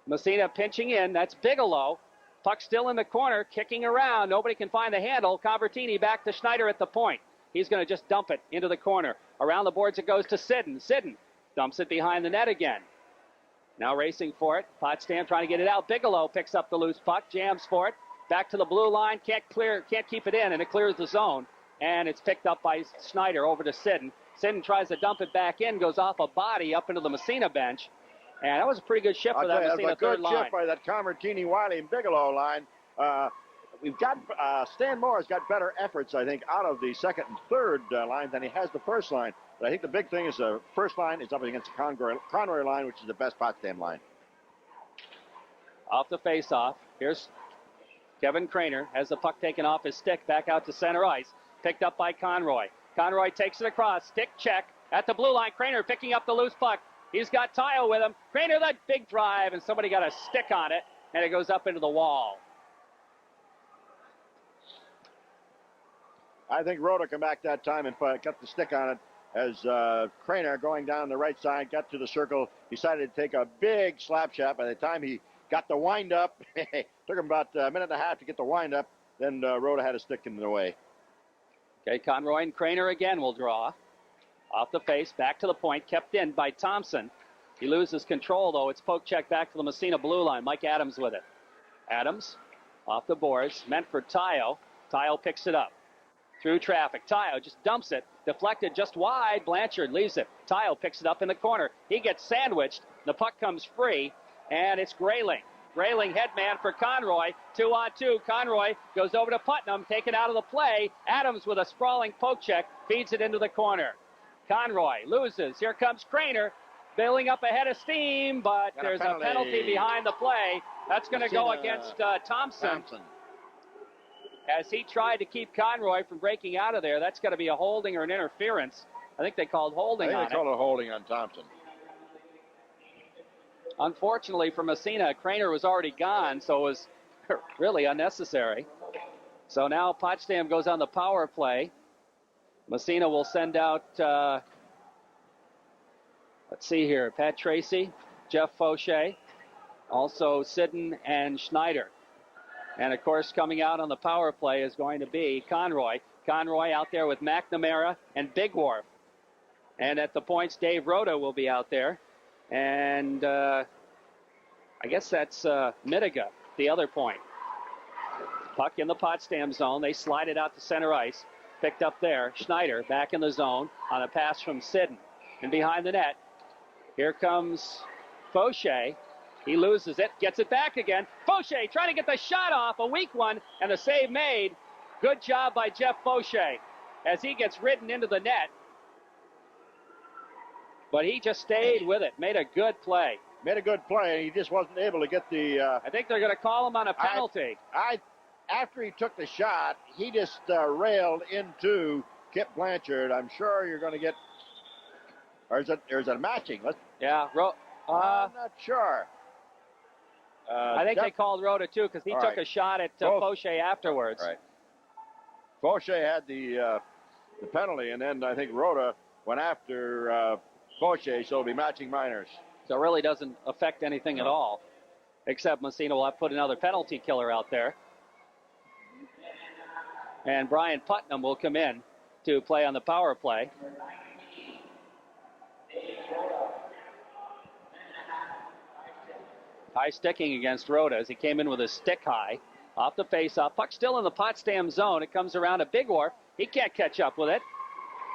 Massena pinching in. That's Bigelow. Puck still in the corner, kicking around. Nobody can find the handle. Convertini back to Schneider at the point. He's going to just dump it into the corner. Around the boards it goes to Sidden. Sidden dumps it behind the net again. Now racing for it. Potsdam trying to get it out. Bigelow picks up the loose puck, jams for it. Back to the blue line, can't keep it in, and it clears the zone. And it's picked up by Schneider over to Sidden. Sidden tries to dump it back in, goes off a body up into the Massena bench. And that was a pretty good shift for that Massena third line. That was a good shift by that Convertini, Wiley, and Bigelow line. We've got Stan Moore's got better efforts, I think, out of the second and third line than he has the first line. But I think the big thing is the first line is up against the Conroy line, which is the best Potsdam line. Off the face-off. Here's Kevin Craner. Has the puck taken off his stick back out to center ice. Picked up by Conroy. Conroy takes it across. Stick check at the blue line. Craner picking up the loose puck. He's got Tile with him. Craner, that big drive, and somebody got a stick on it, and it goes up into the wall. I think Rhoda come back that time and got the stick on it as Craner, going down the right side, got to the circle, decided to take a big slap shot. By the time he got the wind up, took him about a minute and a half to get the wind up, then Rhoda had a stick in the way. Okay, Conroy and Craner again will draw. Off the face, back to the point, kept in by Thompson. He loses control, though. It's poke check back to the Massena blue line. Mike Adams with it. Adams off the boards, meant for Tayo. Tayo picks it up. Through traffic. Tayo just dumps it. Deflected just wide. Blanchard leaves it. Tayo picks it up in the corner. He gets sandwiched. The puck comes free, and it's Grayling. Grayling headman for Conroy. 2-on-2. Conroy goes over to Putnam, taken out of the play. Adams with a sprawling poke check feeds it into the corner. Conroy loses. Here comes Craner, building up ahead of steam, but there's a penalty behind the play. That's going to go against Thompson. As he tried to keep Conroy from breaking out of there. That's got to be a holding or an interference. I think they called holding on it. They called a holding on Thompson. Unfortunately for Massena, Craner was already gone, so it was really unnecessary. So now Potsdam goes on the power play. Massena will send out, let's see here, Pat Tracy, Jeff Fauché, also Sidden and Schneider. And, of course, coming out on the power play is going to be Conroy. Conroy out there with McNamara and Big Wharf. And at the points, Dave Rhoda will be out there. And I guess that's Mitiga, the other point. Puck in the Potsdam zone. They slide it out to center ice. Picked up there. Schneider back in the zone on a pass from Sidden. And behind the net, here comes Fauché. He loses it, gets it back again. Fauché trying to get the shot off, a weak one, and the save made. Good job by Jeff Fauché as he gets ridden into the net. But he just stayed with it, made a good play. Made a good play, and he just wasn't able to get the... I think they're going to call him on a penalty. After he took the shot, he just railed into Kip Blanchard. I'm sure you're going to get... Or is it a matching? Yeah. I'm not sure. I think they called Rhoda, too, because he took a shot at Fauché afterwards. Right. Fauché had the penalty, and then I think Rhoda went after Fauché, so it'll be matching minors. So it really doesn't affect anything at all, except Massena will have put another penalty killer out there. And Brian Putnam will come in to play on the power play. High sticking against Rhoda as he came in with a stick high. Off the face-off. Puck still in the Potsdam zone. It comes around to Big Wharf. He can't catch up with it.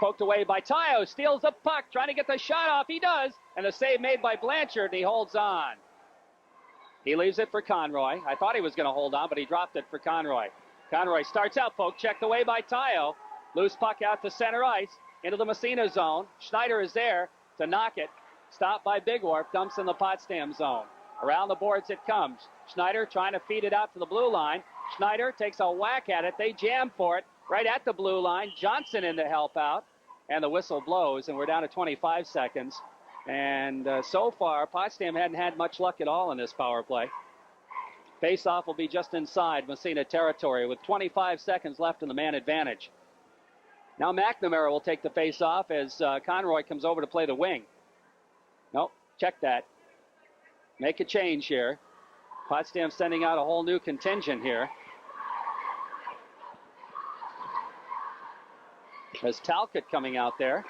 Poked away by Tayo. Steals the puck. Trying to get the shot off. He does. And a save made by Blanchard. He holds on. He leaves it for Conroy. I thought he was going to hold on, but he dropped it for Conroy. Conroy starts out. Poke checked away by Tayo. Loose puck out to center ice. Into the Massena zone. Schneider is there to knock it. Stopped by Big Wharf. Dumps in the Potsdam zone. Around the boards it comes. Schneider trying to feed it out to the blue line. Schneider takes a whack at it. They jam for it right at the blue line. Johnson in to help out. And the whistle blows, and we're down to 25 seconds. And so far, Potsdam hadn't had much luck at all in this power play. Face-off will be just inside Massena territory with 25 seconds left in the man advantage. Now McNamara will take the face-off as Conroy comes over to play the wing. Nope, check that. Make a change here. Potsdam sending out a whole new contingent here. There's Talcott coming out there.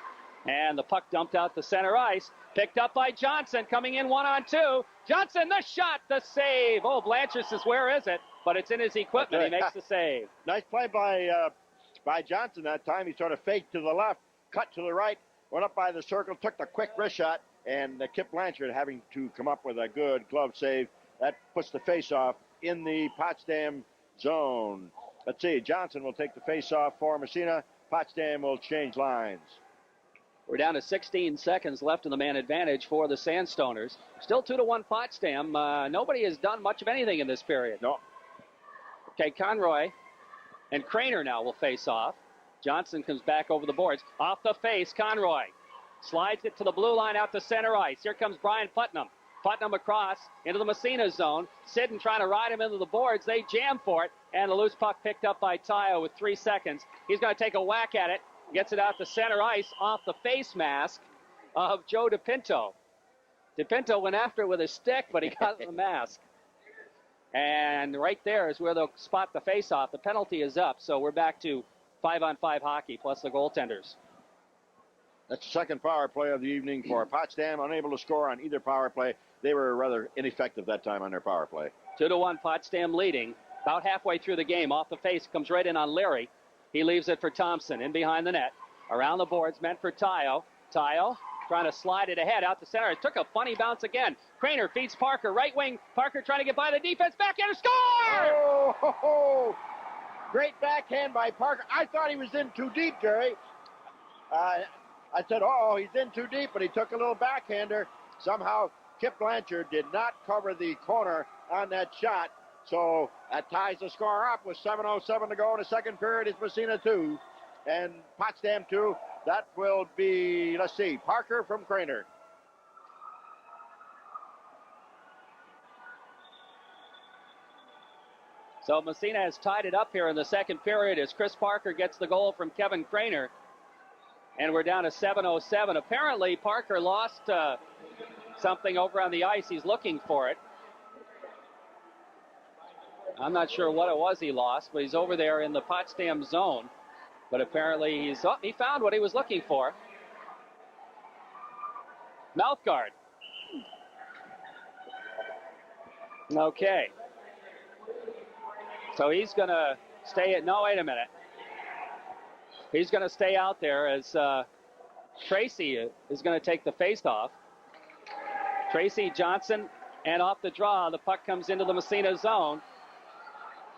And the puck dumped out to center ice. Picked up by Johnson, coming in 1-on-2. Johnson, the shot, the save. Oh, Blanchard says, where is it? But it's in his equipment. He makes the save. Nice play by Johnson that time. He sort of faked to the left, cut to the right, went up by the circle, took the quick wrist shot, and Kip Blanchard having to come up with a good glove save. That puts the face-off in the Potsdam zone. Let's see, Johnson will take the face-off for Massena. Potsdam will change lines. We're down to 16 seconds left in the man advantage for the Sandstoners. Still 2-1 Potsdam. Nobody has done much of anything in this period. No. Okay, Conroy and Craner now will face off. Johnson comes back over the boards. Off the face, Conroy slides it to the blue line out to center ice. Here comes Brian Putnam. Putnam across into the Massena zone. Sidden trying to ride him into the boards. They jam for it, and the loose puck picked up by Tayo with 3 seconds. He's going to take a whack at it. Gets it out to center ice off the face mask of Joe DePinto. DePinto went after it with his stick, but he got the mask. And right there is where they'll spot the face-off. The penalty is up, so we're back to 5-on-5 hockey plus the goaltenders. That's the second power play of the evening for Potsdam. Unable to score on either power play. They were rather ineffective that time on their power play. 2-1 Potsdam leading. About halfway through the game, off the face, comes right in on Leary. He leaves it for Thompson, in behind the net. Around the boards, meant for Tayo. Tayo trying to slide it ahead out to center. It took a funny bounce again. Craner feeds Parker, right wing. Parker trying to get by the defense. Backhand, score! Oh, ho, ho. Great backhand by Parker. I thought he was in too deep, Jerry. I said, oh, he's in too deep, but he took a little backhander. Somehow, Kip Blanchard did not cover the corner on that shot. So that ties the score up with 7:07 to go in the second period. It's Massena 2 and Potsdam 2. That will be, let's see, Parker from Craner. So Massena has tied it up here in the second period as Chris Parker gets the goal from Kevin Craner. And we're down to 7:07. Apparently Parker lost something over on the ice. He's looking for it. I'm not sure what it was he lost, but he's over there in the Potsdam zone. But apparently he found what he was looking for. Mouth guard. Okay. So he's going to stay at, no, wait a minute. He's going to stay out there as Tracy is going to take the face-off. Tracy Johnson, and off the draw, the puck comes into the Massena zone.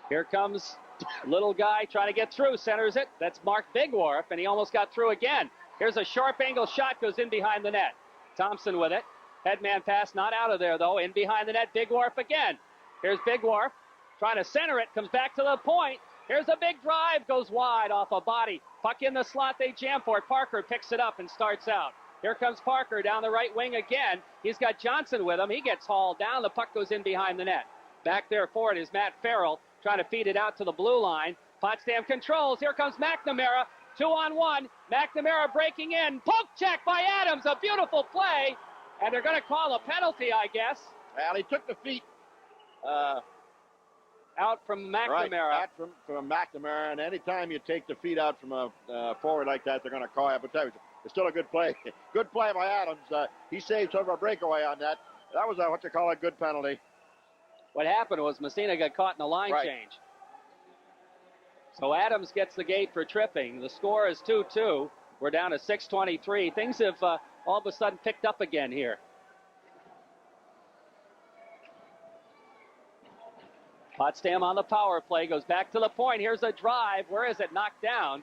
Here comes little guy trying to get through, centers it. That's Mark Bigwarf, and he almost got through again. Here's a sharp angle shot, goes in behind the net. Thompson with it. Headman pass, not out of there, though. In behind the net, Bigwarf again. Here's Bigwarf trying to center it, comes back to the point. Here's a big drive, goes wide off a body. Puck in the slot, they jam for it. Parker picks it up and starts out. Here comes Parker down the right wing again. He's got Johnson with him. He gets hauled down. The puck goes in behind the net. Back there for it is Matt Farrell trying to feed it out to the blue line. Potsdam controls. Here comes McNamara. 2-on-1. McNamara breaking in. Poke check by Adams. A beautiful play. And they're going to call a penalty, I guess. Well, he took the feet out from McNamara. Right, out from McNamara. And anytime you take the feet out from a forward like that, they're going to call it. But it's still a good play. Good play by Adams. He saved sort of a breakaway on that. That was what you call a good penalty. What happened was Massena got caught in a line change. So Adams gets the gate for tripping. The score is 2-2. We're down to 6:23. Things have all of a sudden picked up again here. Potsdam on the power play, goes back to the point. Here's a drive. Where is it? Knocked down.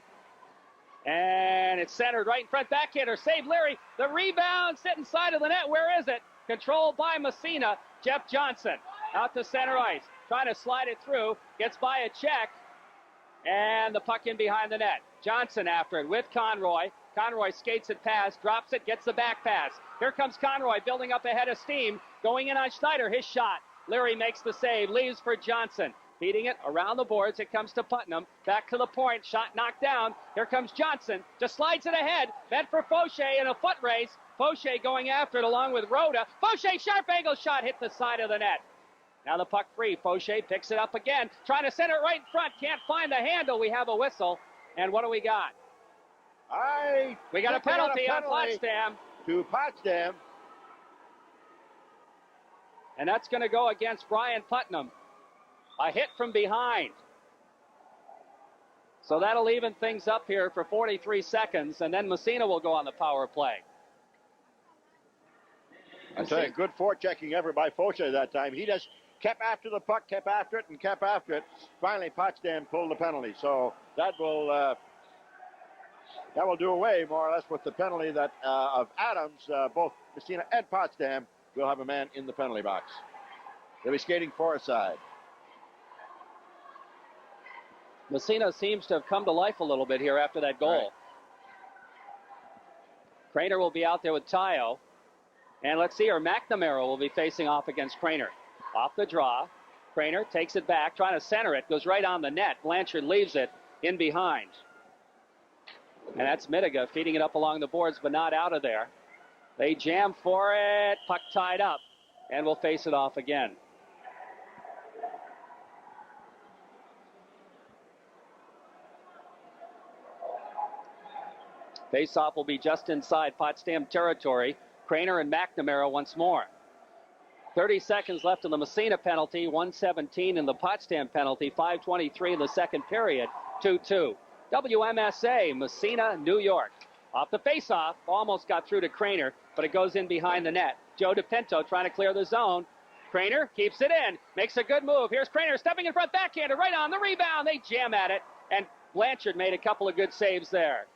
And it's centered right in front. Backhander, save Leary. The rebound, sitting side of the net. Where is it? Controlled by Massena. Jeff Johnson out to center ice. Trying to slide it through. Gets by a check. And the puck in behind the net. Johnson after it with Conroy. Conroy skates it past, drops it, gets the back pass. Here comes Conroy building up ahead of steam. Going in on Schneider. His shot. Leary makes the save. Leaves for Johnson. Feeding it around the boards. It comes to Putnam. Back to the point. Shot knocked down. Here comes Johnson. Just slides it ahead. Meant for Fauché in a foot race. Fauché going after it along with Rhoda. Fauché, sharp angle shot, hit the side of the net. Now the puck free. Fauché picks it up again. Trying to center it right in front. Can't find the handle. We have a whistle. And what do we got? We got a penalty on Potsdam. To Potsdam. And that's going to go against Brian Putnam. A hit from behind. So that'll even things up here for 43 seconds. And then Massena will go on the power play. I tell you, good forechecking effort by Fauché that time. He just kept after the puck, kept after it, and kept after it. Finally, Potsdam pulled the penalty. So that will do away more or less with the penalty that of Adams. Both Massena and Potsdam will have a man in the penalty box. They'll be skating far side. Massena seems to have come to life a little bit here after that goal. Right. Craner will be out there with Tayo. And let's see here, McNamara will be facing off against Craner. Off the draw. Craner takes it back, trying to center it. Goes right on the net. Blanchard leaves it in behind. And that's Mitiga feeding it up along the boards, but not out of there. They jam for it. Puck tied up. And we'll face it off again. Face-off will be just inside Potsdam territory. Craner and McNamara once more. 30 seconds left in the Massena penalty, 1:17 in the Potsdam penalty, 5:23 in the second period, 2-2. WMSA, Massena, New York. Off the face-off, almost got through to Craner, but it goes in behind the net. Joe DePinto trying to clear the zone. Craner keeps it in, makes a good move. Here's Craner stepping in front, backhander, right on the rebound. They jam at it, and Blanchard made a couple of good saves there.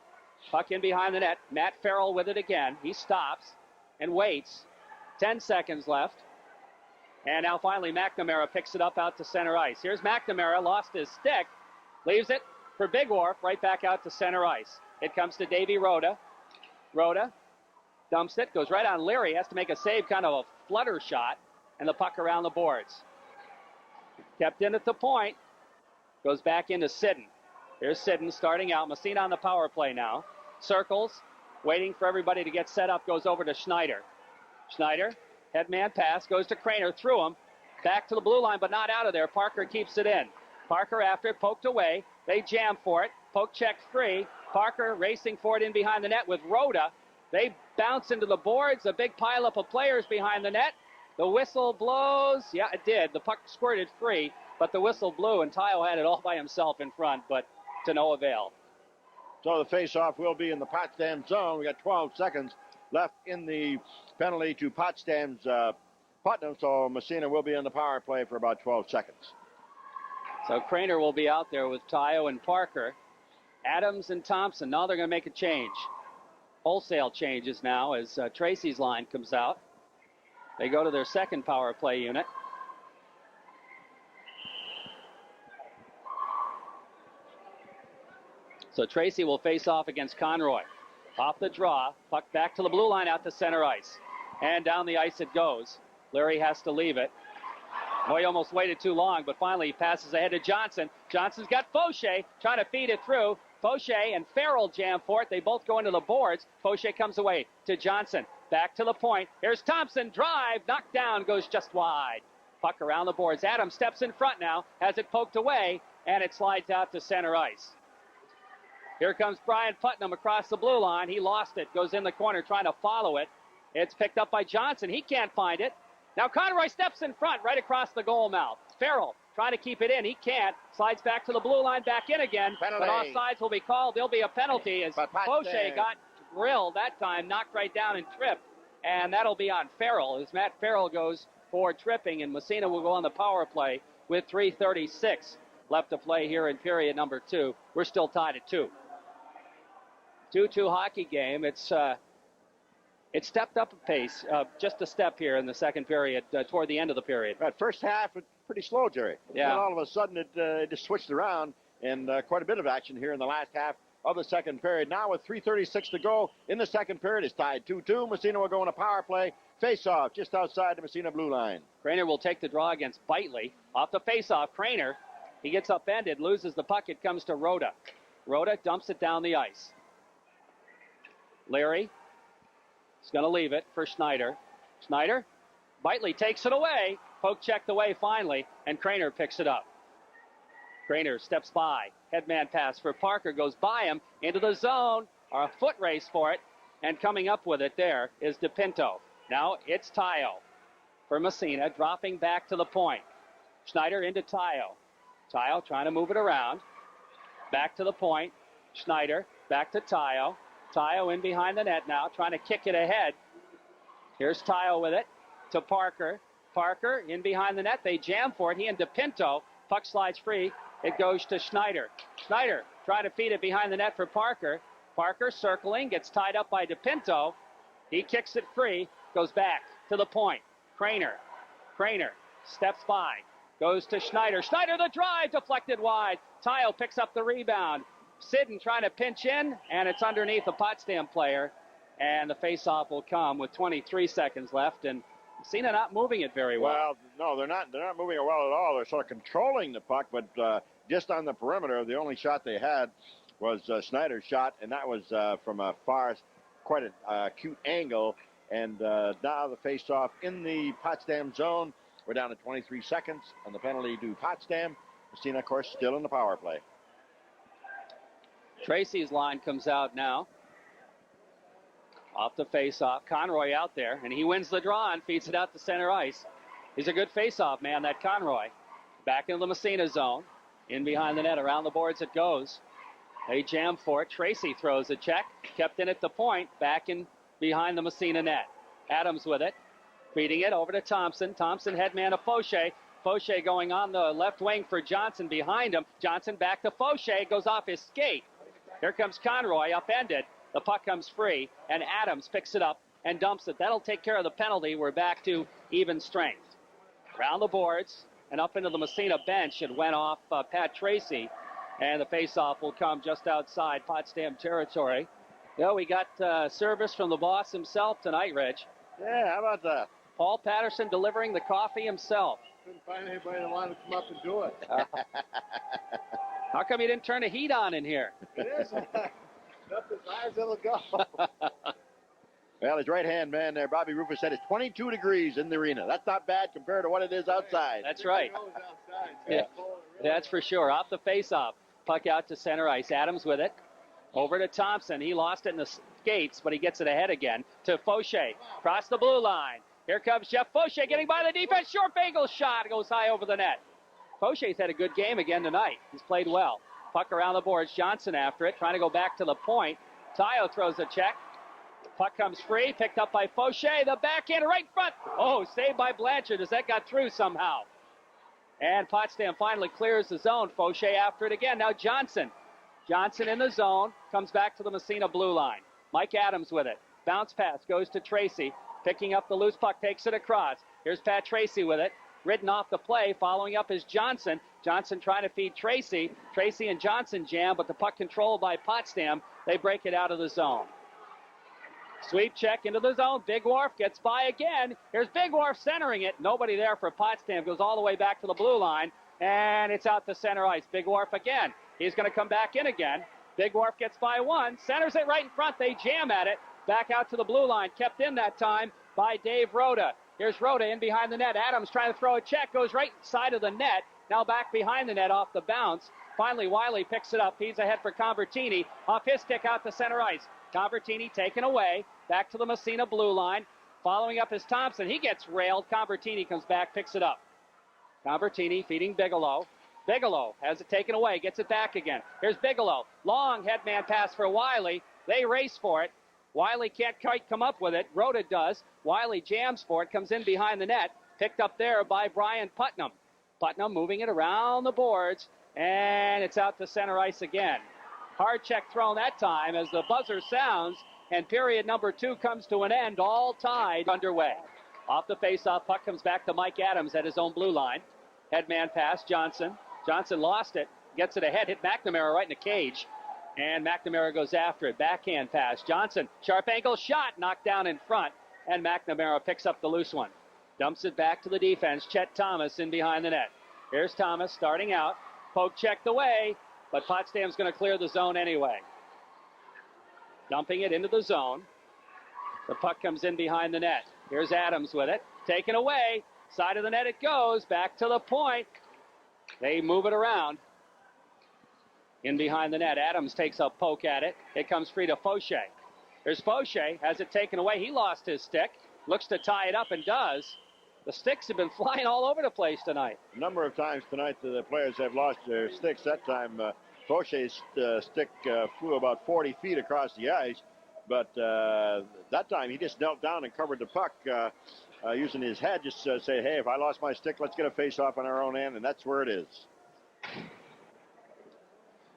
Puck in behind the net. Matt Farrell with it again. He stops and waits. 10 seconds left. And now finally McNamara picks it up out to center ice. Here's McNamara, lost his stick. Leaves it for Big Wharf, right back out to center ice. It comes to Davey Rhoda. Rhoda dumps it, goes right on Leary. Has to make a save, kind of a flutter shot. And the puck around the boards. Kept in at the point. Goes back into Sidden. Here's Sidden starting out. Massena on the power play now. Circles, waiting for everybody to get set up, goes over to Schneider. Schneider, headman pass, goes to Craner, through him, back to the blue line, but not out of there. Parker keeps it in. Parker after it, poked away. They jam for it. Poke check free. Parker racing for it in behind the net with Rhoda. They bounce into the boards, a big pileup of players behind the net. The whistle blows. Yeah, it did. The puck squirted free, but the whistle blew, and Tayo had it all by himself in front, but to no avail. So the face-off will be in the Potsdam zone. We got 12 seconds left in the penalty to Potsdam's Putnam. So Massena will be in the power play for about 12 seconds. So Craner will be out there with Tayo and Parker. Adams and Thompson. Now they're going to make a change. Wholesale changes now as Tracy's line comes out. They go to their second power play unit. So Tracy will face off against Conroy. Off the draw, puck back to the blue line out to center ice. And down the ice it goes. Larry has to leave it. Boy, he almost waited too long, but finally he passes ahead to Johnson. Johnson's got Fauché trying to feed it through. Fauché and Farrell jam for it. They both go into the boards. Fauché comes away to Johnson. Back to the point. Here's Thompson. Drive. Knocked down. Goes just wide. Puck around the boards. Adams steps in front now. Has it poked away. And it slides out to center ice. Here comes Brian Putnam across the blue line. He lost it. Goes in the corner trying to follow it. It's picked up by Johnson. He can't find it. Now Conroy steps in front right across the goal mouth. Farrell trying to keep it in. He can't. Slides back to the blue line, back in again. Penalty. But offsides will be called. There'll be a penalty as Fauché got drilled that time, knocked right down and tripped. And that'll be on Farrell as Matt Farrell goes for tripping. And Massena will go on the power play with 3:36 left to play here in period number 2. We're still tied at 2. 2-2 hockey game. It's stepped up a pace, just a step here in the second period, toward the end of the period. That first half was pretty slow, Jerry. Yeah. And all of a sudden it just switched around, and quite a bit of action here in the last half of the second period. Now with 3:36 to go in the second period, it's tied 2-2. Massena will go on a power play. Face-off just outside the Massena blue line. Craner will take the draw against Bitely. Off the face-off, Craner, he gets upended, loses the puck. It comes to Rhoda. Rhoda dumps it down the ice. Larry is going to leave it for Schneider. Schneider, Bitely takes it away. Poke checked away finally, and Craner picks it up. Craner steps by. Headman pass for Parker, goes by him into the zone. A foot race for it, and coming up with it there is DePinto. Now it's Tayo for Massena, dropping back to the point. Schneider into Tayo. Tayo trying to move it around. Back to the point. Schneider back to Tayo. Tayo in behind the net now, trying to kick it ahead. Here's Tayo with it to Parker. Parker in behind the net. They jam for it. He and DePinto. Puck slides free. It goes to Schneider. Schneider trying to feed it behind the net for Parker. Parker circling, gets tied up by DePinto. He kicks it free, goes back to the point. Craner steps by, goes to Schneider. Schneider the drive, deflected wide. Tayo picks up the rebound. Sidden trying to pinch in, and it's underneath the Potsdam player. And the faceoff will come with 23 seconds left, and Massena not moving it very well. Well, no, they're not moving it well at all. They're sort of controlling the puck, but just on the perimeter, the only shot they had was Schneider's shot, and that was from a far, quite a cute angle. And now the face-off in the Potsdam zone. We're down to 23 seconds on the penalty to Potsdam. Massena, of course, still in the power play. Tracy's line comes out now. Off the face-off. Conroy out there, and he wins the draw and feeds it out to center ice. He's a good face-off man, that Conroy. Back into the Massena zone. In behind the net, around the boards it goes. They jam for it. Tracy throws a check. Kept in at the point. Back in behind the Massena net. Adams with it. Feeding it over to Thompson. Thompson headman to Fauché. Fauché going on the left wing for Johnson behind him. Johnson back to Fauché. Goes off his skate. Here comes Conroy upended. The puck comes free. And Adams picks it up and dumps it. That'll take care of the penalty. We're back to even strength. Around the boards and up into the Massena bench. It went off Pat Tracy. And the faceoff will come just outside Potsdam territory. Yeah, we got service from the boss himself tonight, Rich. Yeah, how about that? Paul Patterson delivering the coffee himself. Couldn't find anybody that wanted to come up and do it. How come you didn't turn the heat on in here? It is. That's as high as it'll go. Well, his right-hand man there, Bobby Rufus, said it's 22 degrees in the arena. That's not bad compared to what it is outside. That's right. Outside, Yeah, that's for sure. Off the faceoff. Puck out to center ice. Adams with it. Over to Thompson. He lost it in the skates, but he gets it ahead again to Fauché. Across the blue line. Here comes Jeff Fauché getting by the defense. Short bagel shot. Goes high over the net. Fauché's had a good game again tonight. He's played well. Puck around the boards. Johnson after it. Trying to go back to the point. Tayo throws a check. Puck comes free. Picked up by Fauché. The backhand right in front. Oh, saved by Blanchard as that got through somehow. And Potsdam finally clears the zone. Fauché after it again. Now Johnson. Johnson in the zone. Comes back to the Massena blue line. Mike Adams with it. Bounce pass goes to Tracy. Picking up the loose puck. Takes it across. Here's Pat Tracy with it. Ridden off the play. Following up is Johnson. Johnson trying to feed Tracy. Tracy and Johnson jam, but the puck controlled by Potsdam. They break it out of the zone. Sweep check into the zone. Big Wharf gets by again. Here's Big Wharf centering it. Nobody there for Potsdam. Goes all the way back to the blue line. And it's out to center ice. Big Wharf again. He's going to come back in again. Big Wharf gets by one. Centers it right in front. They jam at it. Back out to the blue line. Kept in that time by Dave Rhoda. Here's Rhoda in behind the net. Adams trying to throw a check. Goes right side of the net. Now back behind the net off the bounce. Finally, Wiley picks it up. He's ahead for Convertini. Off his stick out to center ice. Convertini taken away. Back to the Massena blue line. Following up is Thompson. He gets railed. Convertini comes back, picks it up. Convertini feeding Bigelow. Bigelow has it taken away, gets it back again. Here's Bigelow. Long headman pass for Wiley. They race for it. Wiley can't quite come up with it. Rhoda does. Wiley jams for it, comes in behind the net. Picked up there by Brian Putnam. Putnam moving it around the boards, and it's out to center ice again. Hard check thrown that time as the buzzer sounds, and period number 2 comes to an end, all tied underway. Off the faceoff, puck comes back to Mike Adams at his own blue line. Headman pass, Johnson. Johnson lost it, gets it ahead, hit McNamara right in the cage, and McNamara goes after it. Backhand pass, Johnson, sharp angle shot, knocked down in front, and McNamara picks up the loose one. Dumps it back to the defense. Chet Thomas in behind the net. Here's Thomas starting out. Poke checked away, but Potsdam's going to clear the zone anyway. Dumping it into the zone. The puck comes in behind the net. Here's Adams with it. Taken away. Side of the net it goes. Back to the point. They move it around. In behind the net, Adams takes a poke at it. It comes free to Fauché. There's Fauché, has it taken away. He lost his stick. Looks to tie it up and does. The sticks have been flying all over the place tonight. A number of times tonight the players have lost their sticks. That time Fauché's stick flew about 40 feet across the ice. But that time he just knelt down and covered the puck using his head. Just say, hey, if I lost my stick, let's get a face-off on our own end. And that's where it is.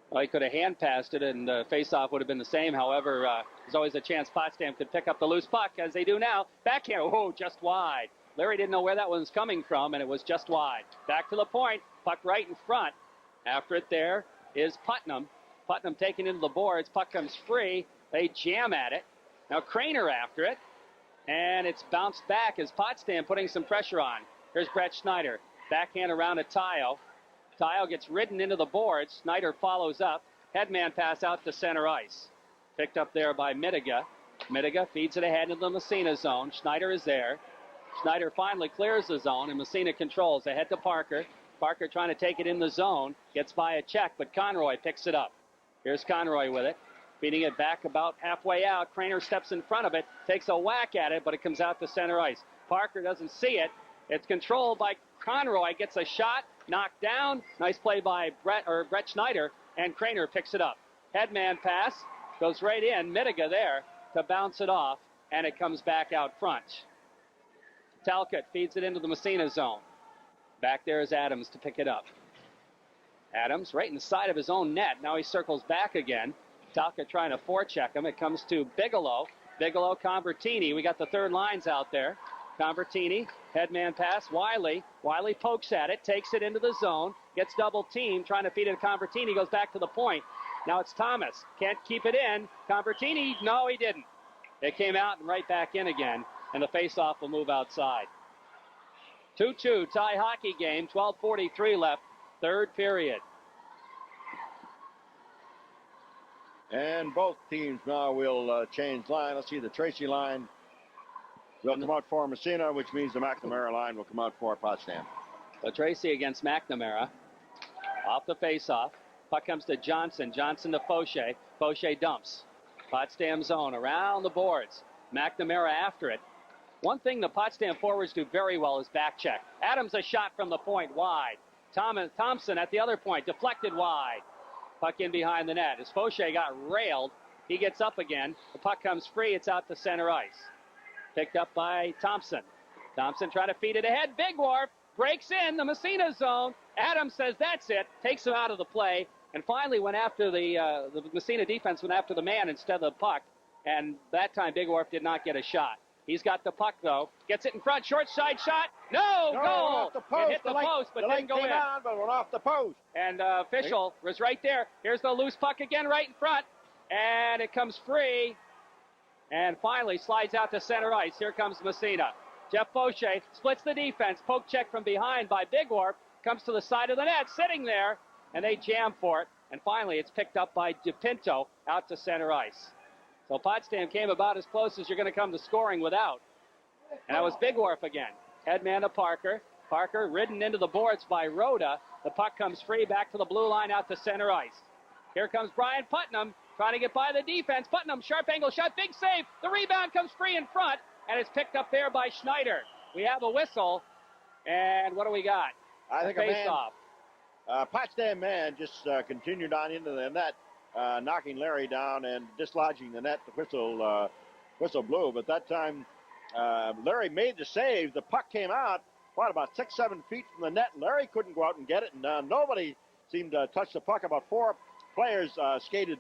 Well, he could have hand passed it, and the face-off would have been the same. However, there's always a chance Potsdam could pick up the loose puck, as they do now. Backhand, oh, just wide. Larry didn't know where that one was coming from, and it was just wide. Back to the point, puck right in front. After it there is Putnam. Putnam taking into the boards, puck comes free. They jam at it. Now Craner after it, and it's bounced back as Potsdam putting some pressure on. Here's Brett Schneider. Backhand around to Tayo. Tayo gets ridden into the boards. Schneider follows up. Headman pass out to center ice. Picked up there by Mittiga. Mittiga feeds it ahead into the Massena zone. Schneider is there. Schneider finally clears the zone, and Massena controls. Ahead to Parker. Parker trying to take it in the zone. Gets by a check, but Conroy picks it up. Here's Conroy with it. Feeding it back about halfway out. Craner steps in front of it. Takes a whack at it, but it comes out to center ice. Parker doesn't see it. It's controlled by Conroy. Gets a shot. Knocked down. Nice play by Brett Schneider, and Craner picks it up. Headman pass goes right in. Mittiga there to bounce it off, and it comes back out front. Talcott feeds it into the Massena zone. Back there is Adams to pick it up. Adams right in the side of his own net. Now he circles back again. Talcott trying to forecheck him. It comes to Bigelow. Bigelow, Convertini. We got the third lines out there. Convertini, headman pass, Wiley. Wiley pokes at it, takes it into the zone, gets double teamed, trying to feed it to Convertini, goes back to the point. Now it's Thomas, can't keep it in. Convertini, no, he didn't. It came out and right back in again, and the faceoff will move outside. 2-2 tie hockey game, 12:43 left, third period. And both teams now will change line. Let's see, the Tracy line will come out for Massena, which means the McNamara line will come out for Potsdam. So Tracy against McNamara. Off the faceoff. Puck comes to Johnson. Johnson to Fauché. Fauché dumps. Potsdam zone around the boards. McNamara after it. One thing the Potsdam forwards do very well is back check. Adams a shot from the point wide. Thompson at the other point, deflected wide. Puck in behind the net. As Fauché got railed, he gets up again. The puck comes free. It's out to center ice. Picked up by Thompson. Thompson trying to feed it ahead. Big Wharf breaks in the Massena zone. Adams says that's it. Takes him out of the play. And finally went after the Massena defense went after the man instead of the puck. And that time Big Wharf did not get a shot. He's got the puck though. Gets it in front. Short side shot. No, goal. Off the post. It hit the post, but didn't go in. On, but went off the post. And official was right there. Here's the loose puck again right in front. And it comes free. And finally slides out to center ice. Here comes Massena. Jeff Fauché splits the defense. Poke check from behind by Big Wharf. Comes to the side of the net, sitting there. And they jam for it. And finally it's picked up by DePinto out to center ice. So Potsdam came about as close as you're going to come to scoring without. And that was Big Wharf again. Headman to Parker. Parker ridden into the boards by Rhoda. The puck comes free back to the blue line out to center ice. Here comes Brian Putnam trying to get by the defense. Putnam, sharp angle shot, big save. The rebound comes free in front, and it's picked up there by Schneider. We have a whistle, and what do we got? I think face-off. Potsdam man just continued on into the net, knocking Larry down and dislodging the net. The whistle blew, but that time Larry made the save. The puck came out, about 6-7 feet from the net. Larry couldn't go out and get it, and nobody seemed to touch the puck. About 4 players skated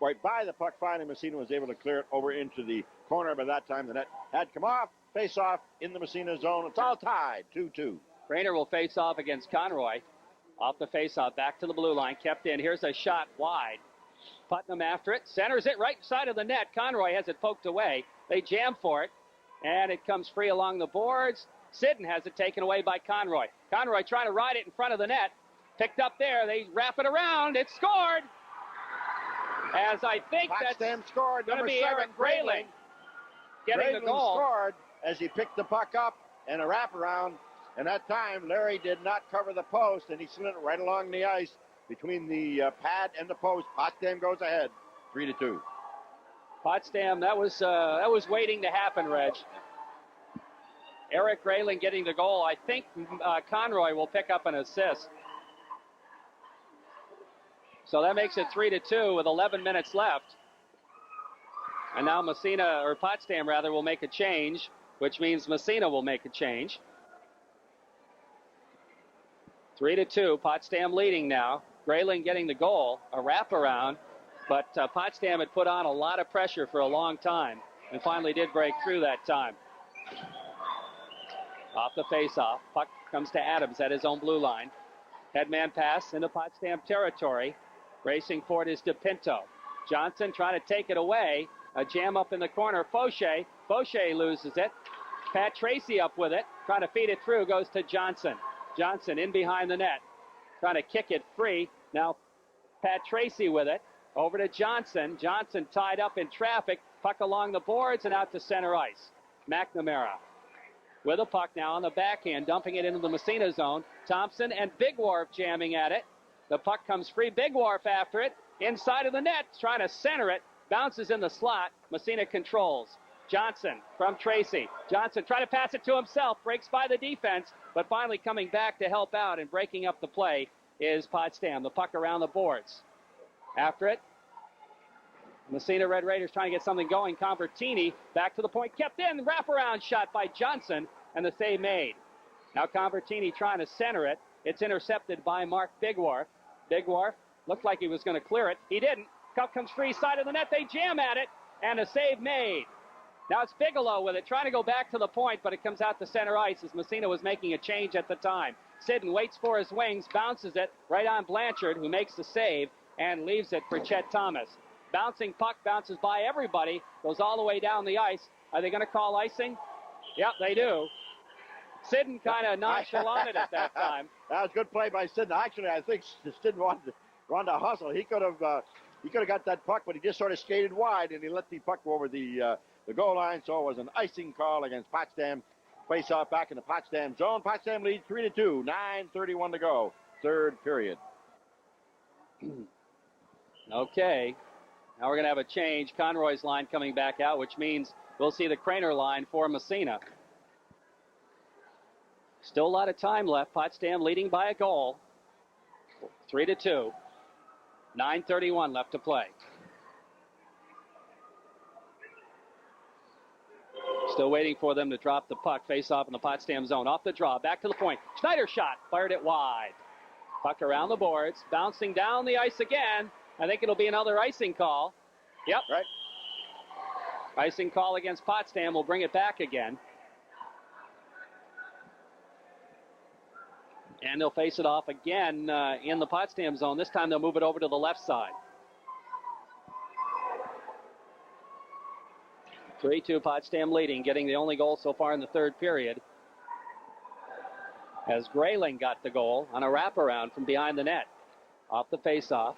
right by the puck. Finally, Massena was able to clear it over into the corner. By that time, the net had come off. Face off in the Massena zone. It's all tied, 2-2. Craner will face off against Conroy. Off the face-off, back to the blue line, kept in. Here's a shot wide. Putnam after it, centers it right side of the net. Conroy has it poked away. They jam for it, and it comes free along the boards. Sidden has it taken away by Conroy. Conroy trying to ride it in front of the net. Picked up there. They wrap it around. It's scored. As I think Potsdam that's scored. going to Number be 7, Eric Grayling getting the goal. Scored as he picked the puck up and a wraparound. And that time, Larry did not cover the post, and he slid it right along the ice between the pad and the post. Potsdam goes ahead, 3-2. Potsdam, that was waiting to happen, Reg. Eric Grayling getting the goal. I think Conroy will pick up an assist. So that makes it 3-2 with 11 minutes left. And now Potsdam rather, will make a change, which means Massena will make a change. 3-2, Potsdam leading now. Grayling getting the goal, a wraparound, but Potsdam had put on a lot of pressure for a long time and finally did break through that time. Off the face-off, puck comes to Adams at his own blue line. Headman pass into Potsdam territory. Racing for it is DePinto. Johnson trying to take it away. A jam up in the corner. Fauché loses it. Pat Tracy up with it. Trying to feed it through. Goes to Johnson. Johnson in behind the net. Trying to kick it free. Now Pat Tracy with it. Over to Johnson. Johnson tied up in traffic. Puck along the boards and out to center ice. McNamara with a puck now on the backhand, dumping it into the Massena zone. Thompson and Big Wharf jamming at it. The puck comes free. Big Wharf after it. Inside of the net, trying to center it. Bounces in the slot. Massena controls. Johnson from Tracy. Johnson trying to pass it to himself. Breaks by the defense, but finally coming back to help out and breaking up the play is Potsdam. The puck around the boards. After it, Massena Red Raiders trying to get something going. Convertini back to the point. Kept in. Wraparound shot by Johnson. And the save made. Now Convertini trying to center it. It's intercepted by Mark Bigwarf. Bigwarf looked like he was going to clear it. He didn't. Cup comes free side of the net. They jam at it. And a save made. Now it's Bigelow with it. Trying to go back to the point, but it comes out to center ice as Massena was making a change at the time. Sidden waits for his wings. Bounces it right on Blanchard, who makes the save and leaves it for Chet Thomas. Bouncing puck bounces by everybody. Goes all the way down the ice. Are they going to call icing? Yep, they do. Sidden kind of nonchalanted at that time. That was good play by Sidden. Actually, I think Sidden wanted to hustle. He could have got that puck, but he just sort of skated wide and he let the puck go over the goal line. So it was an icing call against Potsdam. Face off back in the Potsdam zone. Potsdam leads 3-2. 9:31 to go. Third period. Okay. Now we're going to have a change. Conroy's line coming back out, which means we'll see the Craner line for Massena. Still a lot of time left. Potsdam leading by a goal. 3-2. 9:31 left to play. Still waiting for them to drop the puck. Face off in the Potsdam zone. Off the draw. Back to the point. Schneider shot. Fired it wide. Puck around the boards. Bouncing down the ice again. I think it'll be another icing call. Yep. Right. Icing call against Potsdam. We'll bring it back again. And they'll face it off again in the Potsdam zone. This time they'll move it over to the left side. 3-2 Potsdam leading, getting the only goal so far in the third period. As Grayling got the goal on a wraparound from behind the net. Off the face-off.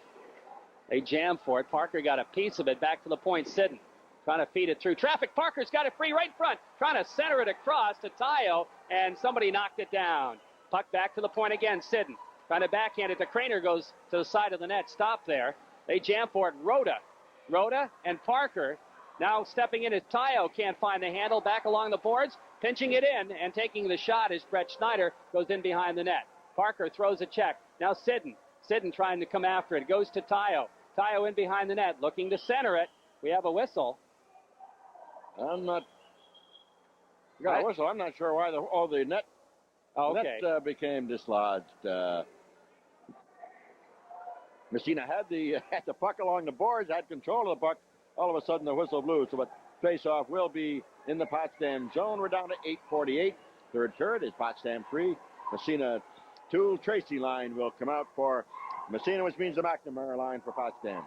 They jam for it. Parker got a piece of it. Back to the point. Sidden trying to feed it through traffic. Parker's got it free right in front. Trying to center it across to Tayo, and somebody knocked it down. Puck back to the point again. Sidden trying to backhand it. The Craner goes to the side of the net. Stop there. They jam for it. Rhoda and Parker now stepping in as Tayo can't find the handle. Back along the boards. Pinching it in and taking the shot as Brett Schneider goes in behind the net. Parker throws a check. Now Sidden trying to come after it. Goes to Tayo. Tayo in behind the net looking to center it. We have a whistle. I'm not. You got a whistle. I'm not sure why the net. Okay. Net became dislodged. Massena had the puck along the boards, had control of the puck. All of a sudden, the whistle blew. So, but face-off will be in the Potsdam zone. We're down to 8:48. Third period is Potsdam 3. Massena 2. Tracy line will come out for Massena, which means the McNamara line for Potsdam.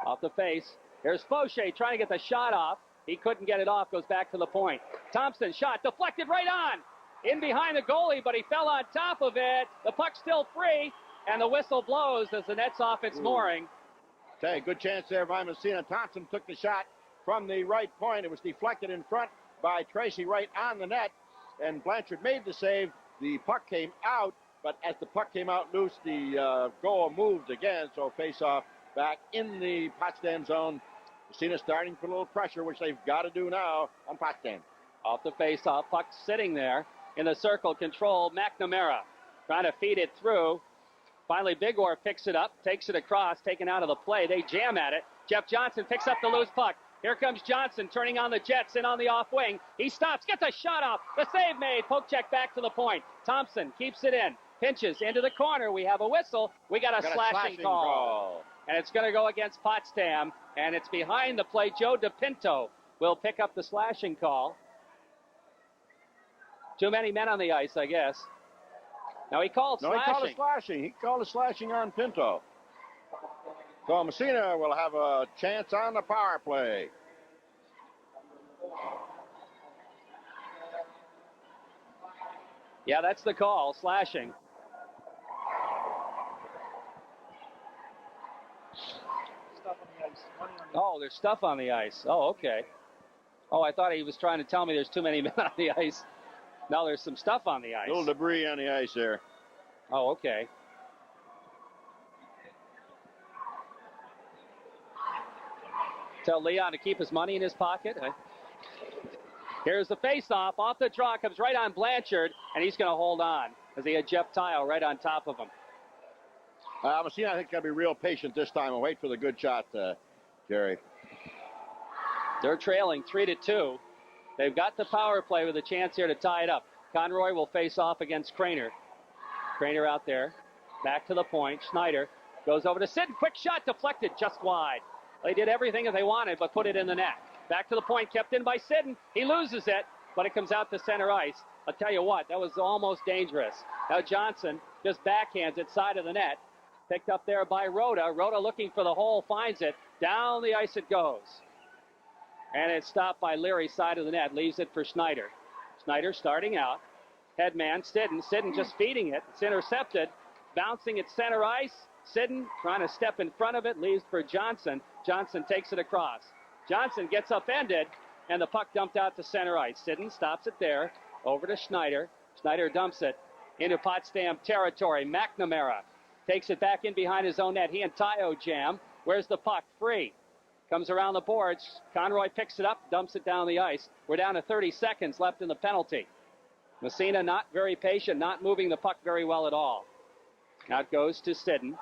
Off the face. Here's Fauché trying to get the shot off. He couldn't get it off. Goes back to the point. Thompson shot deflected right on. In behind the goalie, but he fell on top of it. The puck's still free, and the whistle blows as the net's off its mooring. Okay, good chance there by Massena. Thompson took the shot from the right point. It was deflected in front by Tracy right on the net, and Blanchard made the save. the puck came out, but as the puck came out loose, the goal moved again, so face-off back in the Potsdam zone. Massena starting to put a little pressure, which they've got to do now on Potsdam. Off the face-off, puck sitting there in the circle, control. McNamara trying to feed it through. Finally, Bigor picks it up, takes it across, taken out of the play. They jam at it. Jeff Johnson picks up the loose puck. Here comes Johnson turning on the Jets in on the off wing. He stops, gets a shot off. The save made. Poke check back to the point. Thompson keeps it in. Pinches into the corner. We have a whistle. We got a slashing call. And it's going to go against Potsdam. And it's behind the play. Joe DePinto will pick up the slashing call. Too many men on the ice, I guess. Now he called slashing. No, he called a slashing. He called a slashing on Pinto. So Massena will have a chance on the power play. Yeah, that's the call, slashing. Stuff on the ice. Money on the Oh, there's stuff on the ice. Oh, okay. Oh, I thought he was trying to tell me there's too many men on the ice. No, there's some stuff on the ice. A little debris on the ice there. Oh, okay. Tell Leon to keep his money in his pocket. Here's the face-off. Off the draw, comes right on Blanchard, and he's going to hold on as he had Jeff Tile right on top of him. Massena, I think, got to be real patient this time and wait for the good shot, Jerry. They're trailing 3-2. They've got the power play with a chance here to tie it up. Conroy will face off against Craner. Craner out there. Back to the point. Schneider goes over to Sid. Quick shot deflected just wide. They did everything that they wanted but put it in the net. Back to the point, kept in by Sidden. He loses it, but it comes out to center ice. I'll tell you what, that was almost dangerous. Now Johnson just backhands it side of the net. Picked up there by Rhoda. Rhoda looking for the hole, finds it. Down the ice it goes. And it's stopped by Leary, side of the net. Leaves it for Schneider. Schneider starting out. Headman, Sidden. Sidden just feeding it. It's intercepted. Bouncing at center ice. Sidden trying to step in front of it. Leaves for Johnson. Johnson takes it across. Johnson gets upended, and the puck dumped out to center ice. Sidden stops it there. Over to Schneider. Schneider dumps it into Potsdam territory. McNamara takes it back in behind his own net. He and Tayo jam. Where's the puck? Free. Comes around the boards. Conroy picks it up, dumps it down the ice. We're down to 30 seconds left in the penalty. Massena not very patient, not moving the puck very well at all. Now it goes to Sidden.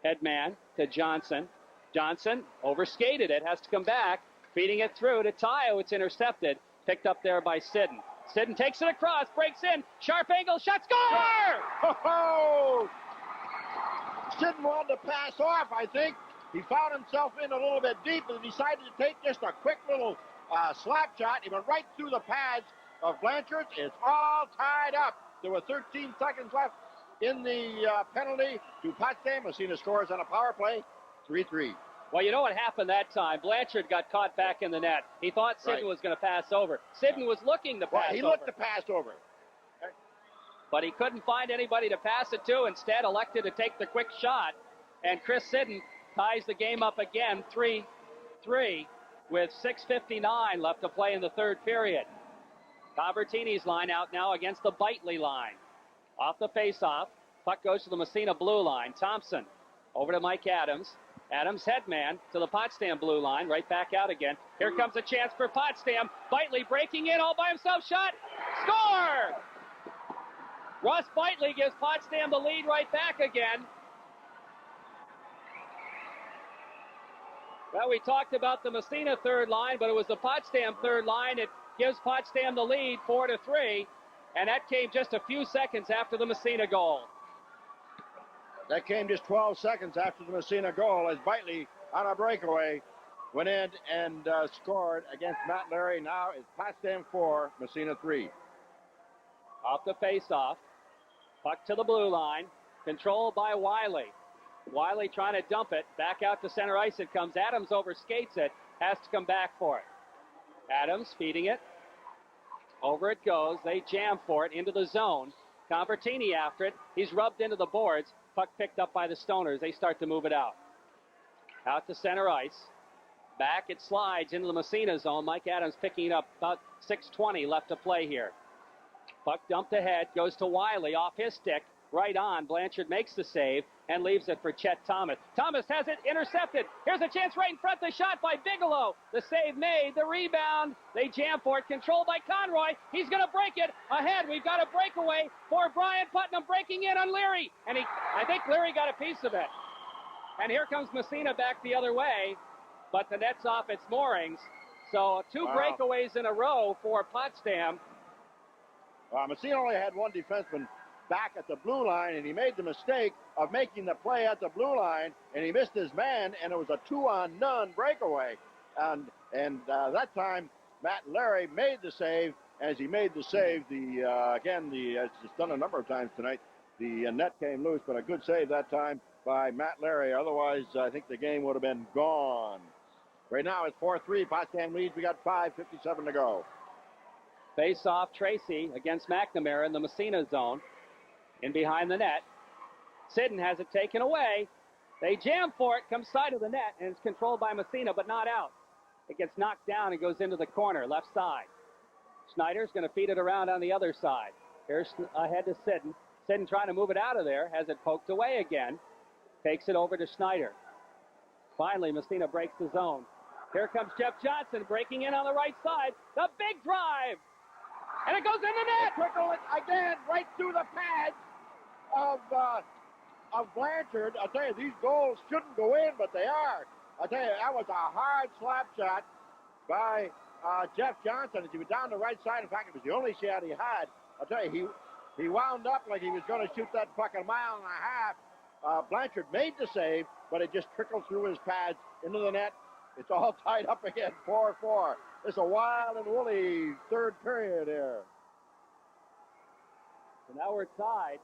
Headman to Johnson. Johnson overskated it, has to come back. Feeding it through to Tayo. It's intercepted. Picked up there by Sidden. Sidden takes it across, breaks in. Sharp angle, shot, score! Oh! Sidden wanted to pass off, I think. He found himself in a little bit deep and decided to take just a quick little slap shot. He went right through the pads of Blanchard. It's all tied up. There were 13 seconds left in the penalty to Potsdam. Massena scores on a power play, 3-3. Well, you know what happened that time? Blanchard got caught back in the net. He thought Sidden was going to pass over. Sidden was looking to pass over. He looked to pass over. But he couldn't find anybody to pass it to. Instead, elected to take the quick shot. And Chris Sidden ties the game up again, 3-3, with 6:59 left to play in the third period. Convertini's line out now against the Bitely line. Off the faceoff, puck goes to the Massena blue line. Thompson over to Mike Adams. Adams headman to the Potsdam blue line, right back out again. Here comes a chance for Potsdam. Bitely breaking in all by himself, shot, score! Russ Bitely gives Potsdam the lead right back again. Well, we talked about the Massena third line, but it was the Potsdam third line. It gives Potsdam the lead, 4-3, and that came just a few seconds after the Massena goal. That came just 12 seconds after the Massena goal as Bitely, on a breakaway, went in and scored against Matt Larry. Now it's Potsdam 4, Massena 3. Off the faceoff, puck to the blue line, controlled by Wiley. Wiley trying to dump it. Back out to center ice it comes. Adams overskates it. Has to come back for it. Adams feeding it. Over it goes. They jam for it into the zone. Convertini after it. He's rubbed into the boards. Puck picked up by the Stoners. They start to move it out. Out to center ice. Back it slides into the Massena zone. Mike Adams picking it up. About 6:20 left to play here. Puck dumped ahead, goes to Wiley, off his stick, right on. Blanchard makes the save and leaves it for Chet Thomas. Thomas has it intercepted. Here's a chance right in front. The shot by Bigelow. The save made. The rebound. They jam for it. Controlled by Conroy. He's going to break it. Ahead. We've got a breakaway for Brian Putnam breaking in on Leary. And I think Leary got a piece of it. And here comes Massena back the other way. But the net's off its moorings. So two breakaways in a row for Potsdam. Massena only had one defenseman back at the blue line, and he made the mistake of making the play at the blue line, and he missed his man, and it was a 2-on-none breakaway. And that time, Matt Larry made the save. As he made the save, it's done a number of times tonight, the net came loose, but a good save that time by Matt Larry. Otherwise, I think the game would have been gone. Right now, it's 4-3. Potsdam leads. We got 5:57 to go. Face off Tracy against McNamara in the Massena zone. In behind the net. Sidden has it taken away. They jam for it, comes side of the net, and it's controlled by Massena, but not out. It gets knocked down and goes into the corner, left side. Schneider's going to feed it around on the other side. Here's ahead to Sidden. Sidden trying to move it out of there, has it poked away again. Takes it over to Schneider. Finally, Massena breaks the zone. Here comes Jeff Johnson breaking in on the right side. The big drive! And it goes in the net! Trickle it again right through the pads of Blanchard. I tell you, these goals shouldn't go in, but they are. I tell you, that was a hard slap shot by Jeff Johnson. As he was down the right side. In fact, it was the only shot he had. I tell you, he wound up like he was going to shoot that puck a mile and a half. Blanchard made the save, but it just trickled through his pads into the net. It's all tied up again, 4-4. It's a wild and woolly third period here. So now we're tied.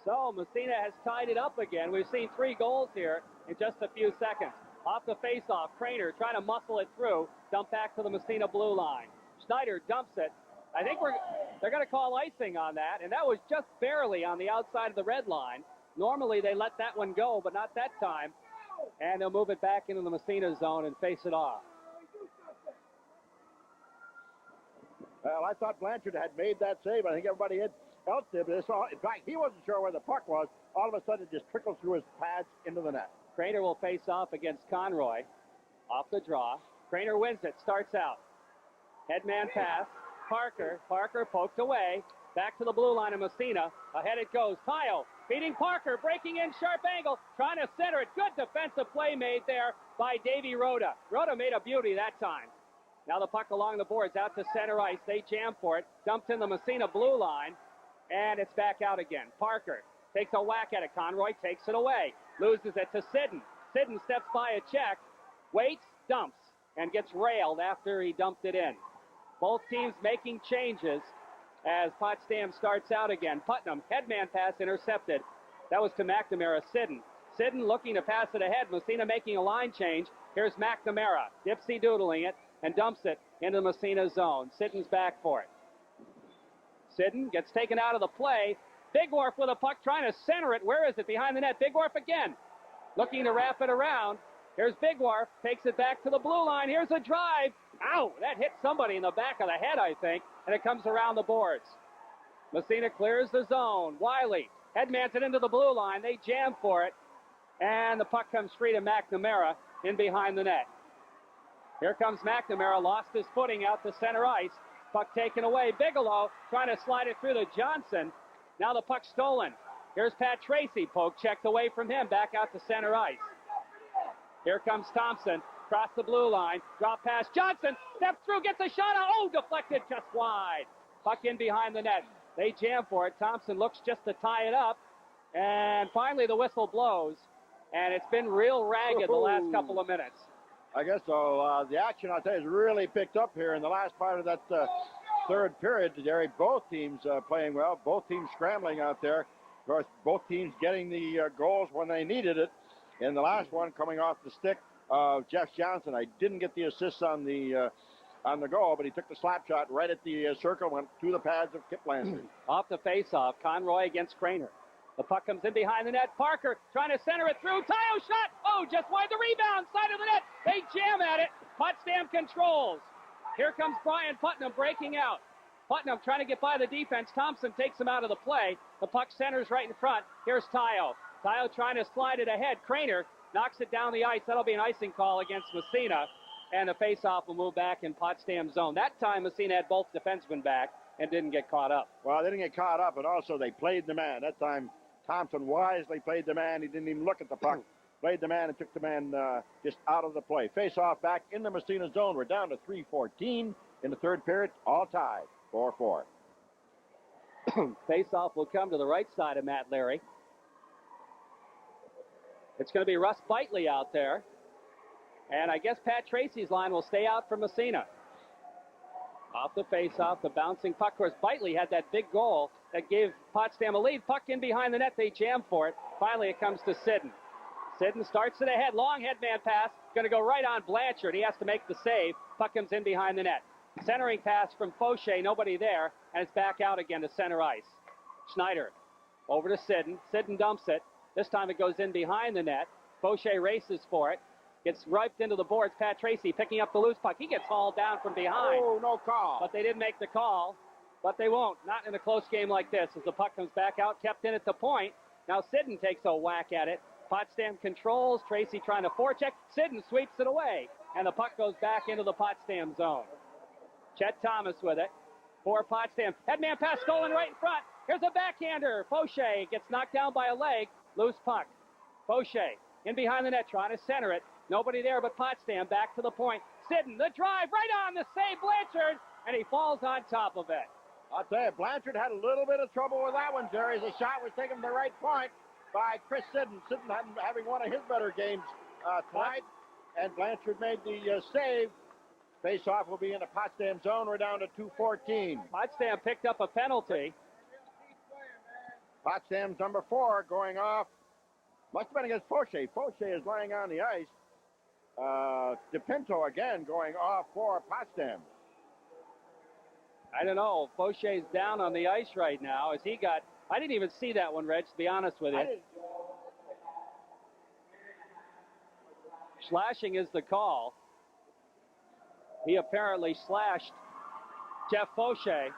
So Massena has tied it up again. We've seen 3 goals here in just a few seconds. Off the faceoff, Craner trying to muscle it through. Dump back to the Massena blue line. Schneider dumps it. I think they're going to call icing on that, and that was just barely on the outside of the red line. Normally they let that one go, but not that time. And they'll move it back into the Massena zone and face it off. Well, I thought Blanchard had made that save. I think everybody else did. But in fact, he wasn't sure where the puck was. All of a sudden, it just trickled through his pads into the net. Craner will face off against Conroy. Off the draw. Craner wins it. Starts out. Headman pass. Parker poked away. Back to the blue line of Massena. Ahead it goes. Tile beating Parker. Breaking in. Sharp angle. Trying to center it. Good defensive play made there by Davey Rhoda. Rhoda made a beauty that time. Now the puck along the boards out to center ice. They jam for it. Dumped in the Massena blue line. And it's back out again. Parker takes a whack at it. Conroy takes it away. Loses it to Sidden. Sidden steps by a check. Waits. Dumps. And gets railed after he dumped it in. Both teams making changes as Potsdam starts out again. Putnam, headman pass intercepted. That was to McNamara. Sidden looking to pass it ahead. Massena making a line change. Here's McNamara, dipsy-doodling it, and dumps it into the Massena zone. Sidden's back for it. Sidden gets taken out of the play. Bigwarf with a puck trying to center it. Where is it? Behind the net. Bigwarf again. Looking to wrap it around. Here's Bigwarf. Takes it back to the blue line. Here's a drive. Ow! That hit somebody in the back of the head, I think. And it comes around the boards. Massena clears the zone. Wiley headmans it into the blue line. They jam for it. And the puck comes free to McNamara in behind the net. Here comes McNamara. Lost his footing out to center ice. Puck taken away. Bigelow trying to slide it through to Johnson. Now the puck stolen. Here's Pat Tracy. Poke checked away from him. Back out to center ice. Here comes Thompson. Across the blue line. Drop pass. Johnson steps through. Gets a shot. Oh, deflected just wide. Puck in behind the net. They jam for it. Thompson looks just to tie it up. And finally the whistle blows. And it's been real ragged the last couple of minutes. I guess so. The action, I'll tell you, has really picked up here in the last part of that third period, Jerry. Both teams playing well. Both teams scrambling out there. Of course, both teams getting the goals when they needed it. In the last one, coming off the stick of Jeff Johnson. I didn't get the assist on the goal, but he took the slap shot right at the circle, went through the pads of Kip Landry. Off the face-off, Conroy against Craner. The puck comes in behind the net. Parker trying to center it through. Tayo shot. Oh, just wide the rebound. Side of the net. They jam at it. Potsdam controls. Here comes Brian Putnam breaking out. Putnam trying to get by the defense. Thompson takes him out of the play. The puck centers right in front. Here's Tayo. Tayo trying to slide it ahead. Craner knocks it down the ice. That'll be an icing call against Massena. And the faceoff will move back in Potsdam zone. That time Massena had both defensemen back and didn't get caught up. Well, they didn't get caught up, and also they played the man. That time Thompson wisely played the man. He didn't even look at the puck. Played the man and took the man just out of the play. Face-off back in the Massena zone. We're down to 3:14 in the third period. All tied, 4-4. Face-off will come to the right side of Matt Leary. It's going to be Russ Bitely out there. And I guess Pat Tracy's line will stay out for Massena. Off the face-off, the bouncing puck. Of course, Bitely had that big goal that gave Potsdam a lead. Puck in behind the net. They jam for it. Finally, it comes to Sidden. Sidden starts it ahead. Long headman pass. Going to go right on Blanchard. He has to make the save. Puck comes in behind the net. Centering pass from Fauché. Nobody there. And it's back out again to center ice. Schneider over to Sidden. Sidden dumps it. This time it goes in behind the net. Fauché races for it. Gets ripped into the boards. Pat Tracy picking up the loose puck. He gets hauled down from behind. Oh, no call. But they didn't make the call. But they won't. Not in a close game like this. As the puck comes back out, kept in at the point. Now Sidden takes a whack at it. Potsdam controls. Tracy trying to forecheck. Sidden sweeps it away. And the puck goes back into the Potsdam zone. Chet Thomas with it. For Potsdam. Headman pass stolen right in front. Here's a backhander. Fauché gets knocked down by a leg. Loose puck. Fauché in behind the net trying to center it. Nobody there but Potsdam. Back to the point. Sidden, the drive, right on the save, Blanchard, and he falls on top of it. I'll tell you, Blanchard had a little bit of trouble with that one, Jerry. The shot was taken to the right point by Chris Sidden. Sidden having one of his better games tonight, and Blanchard made the save. Face-off will be in the Potsdam zone. We're down to 2:14. Potsdam picked up a penalty. Potsdam's number 4 going off. Must have been against Fauché. Fauché is lying on the ice. DePinto again going off for Potsdam. I don't know. Fauché's down on the ice right now as he got... I didn't even see that one, Reg, to be honest with you. Slashing is the call. He apparently slashed Jeff Fauché.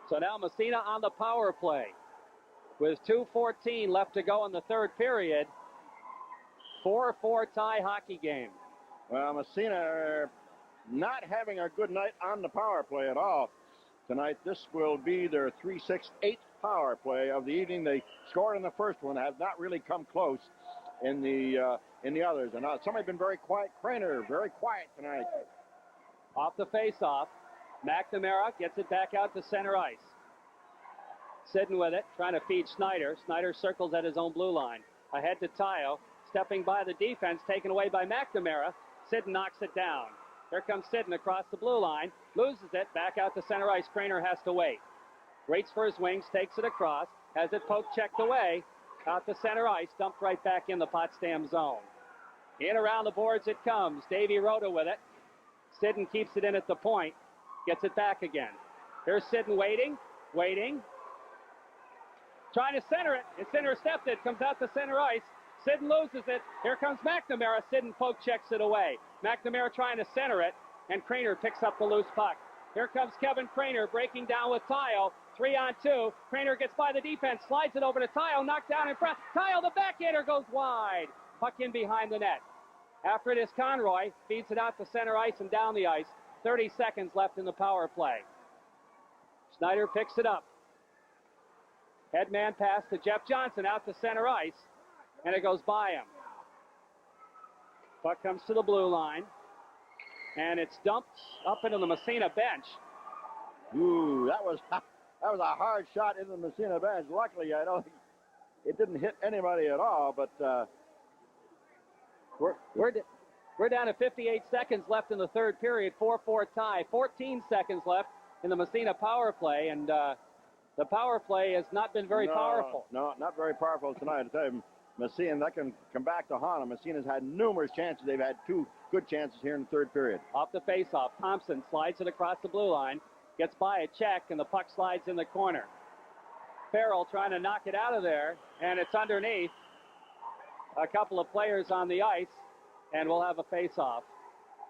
So now Massena on the power play. With 2:14 left to go in the third period. 4-4 tie hockey game. Well, Massena are not having a good night on the power play at all tonight. This will be their 3-6-8 power play of the evening. They scored in the first one, have not really come close in the others. And somebody's been very quiet. Craner, very quiet tonight. Off the face-off, McNamara gets it back out to center ice. Sidden with it, trying to feed Schneider. Schneider circles at his own blue line. Ahead to Tayo, stepping by the defense, taken away by McNamara. Sidden knocks it down. Here comes Sidden across the blue line, loses it, back out to center ice. Craner has to wait. Waits for his wings, takes it across, has it poke checked away, out to center ice, dumped right back in the Potsdam zone. In around the boards it comes. Davey Rota with it. Sidden keeps it in at the point, gets it back again. Here's Sidden waiting. Trying to center it. It's intercepted. Comes out to center ice. Sidden loses it. Here comes McNamara. Sidden poke checks it away. McNamara trying to center it, and Craner picks up the loose puck. Here comes Kevin Craner breaking down with Tayo. 3-on-2. Craner gets by the defense, slides it over to Tayo, knocked down in front. Tayo, the backhander, goes wide. Puck in behind the net. After it is Conroy. Feeds it out to center ice and down the ice. 30 seconds left in the power play. Schneider picks it up. Headman pass to Jeff Johnson out to center ice, and it goes by him. Puck comes to the blue line, and it's dumped up into the Massena bench. Ooh, that was a hard shot into the Massena bench. Luckily, I don't think it didn't hit anybody at all, but we're down to 58 seconds left in the third period. 4-4 tie. 14 seconds left in the Massena power play, and the power play has not been very powerful. No, not very powerful tonight. I tell you, Massena, that can come back to haunt them. Massena's had numerous chances. They've had 2 good chances here in the third period. Off the faceoff, Thompson slides it across the blue line. Gets by a check, and the puck slides in the corner. Farrell trying to knock it out of there, and it's underneath a couple of players on the ice, and we'll have a face-off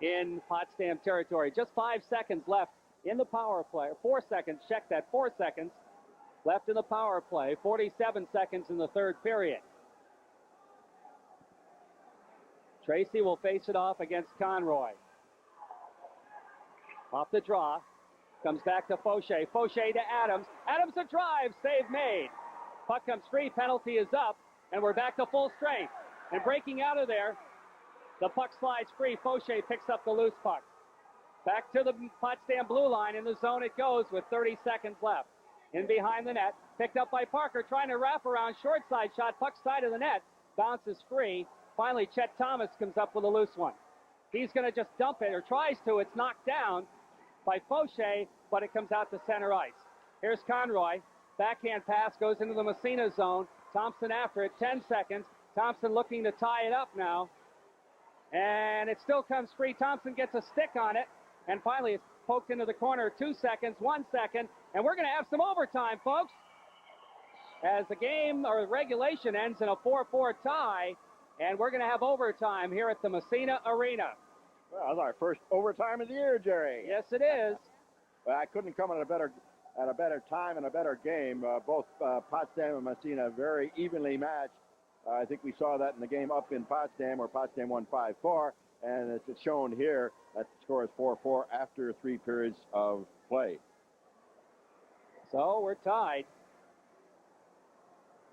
in Potsdam territory. Just 5 seconds left in the power play. 4 seconds, check that, 4 seconds left in the power play. 47 seconds in the third period. Tracy will face it off against Conroy. Off the draw. Comes back to Fauché. Fauché to Adams. Adams a drive. Save made. Puck comes free. Penalty is up. And we're back to full strength. And breaking out of there, the puck slides free. Fauché picks up the loose puck. Back to the Potsdam blue line. In the zone it goes with 30 seconds left. In behind the net. Picked up by Parker. Trying to wrap around. Short side shot. Puck side of the net. Bounces free. Finally, Chet Thomas comes up with a loose one. He's going to just dump it, or tries to. It's knocked down by Fauché, but it comes out to center ice. Here's Conroy. Backhand pass goes into the Massena zone. Thompson after it, 10 seconds. Thompson looking to tie it up now. And it still comes free. Thompson gets a stick on it. And finally, it's poked into the corner. 2 seconds, 1 second. And we're going to have some overtime, folks. As the game, or regulation, ends in a 4-4 tie. And we're going to have overtime here at the Massena Arena. Well, that's our first overtime of the year, Jerry. Yes, it is. Well, I couldn't come at a better time and a better game. Both Potsdam and Massena very evenly matched. I think we saw that in the game up in Potsdam, where Potsdam won 5-4, and it's shown here that the score is 4-4 after 3 periods of play. So we're tied.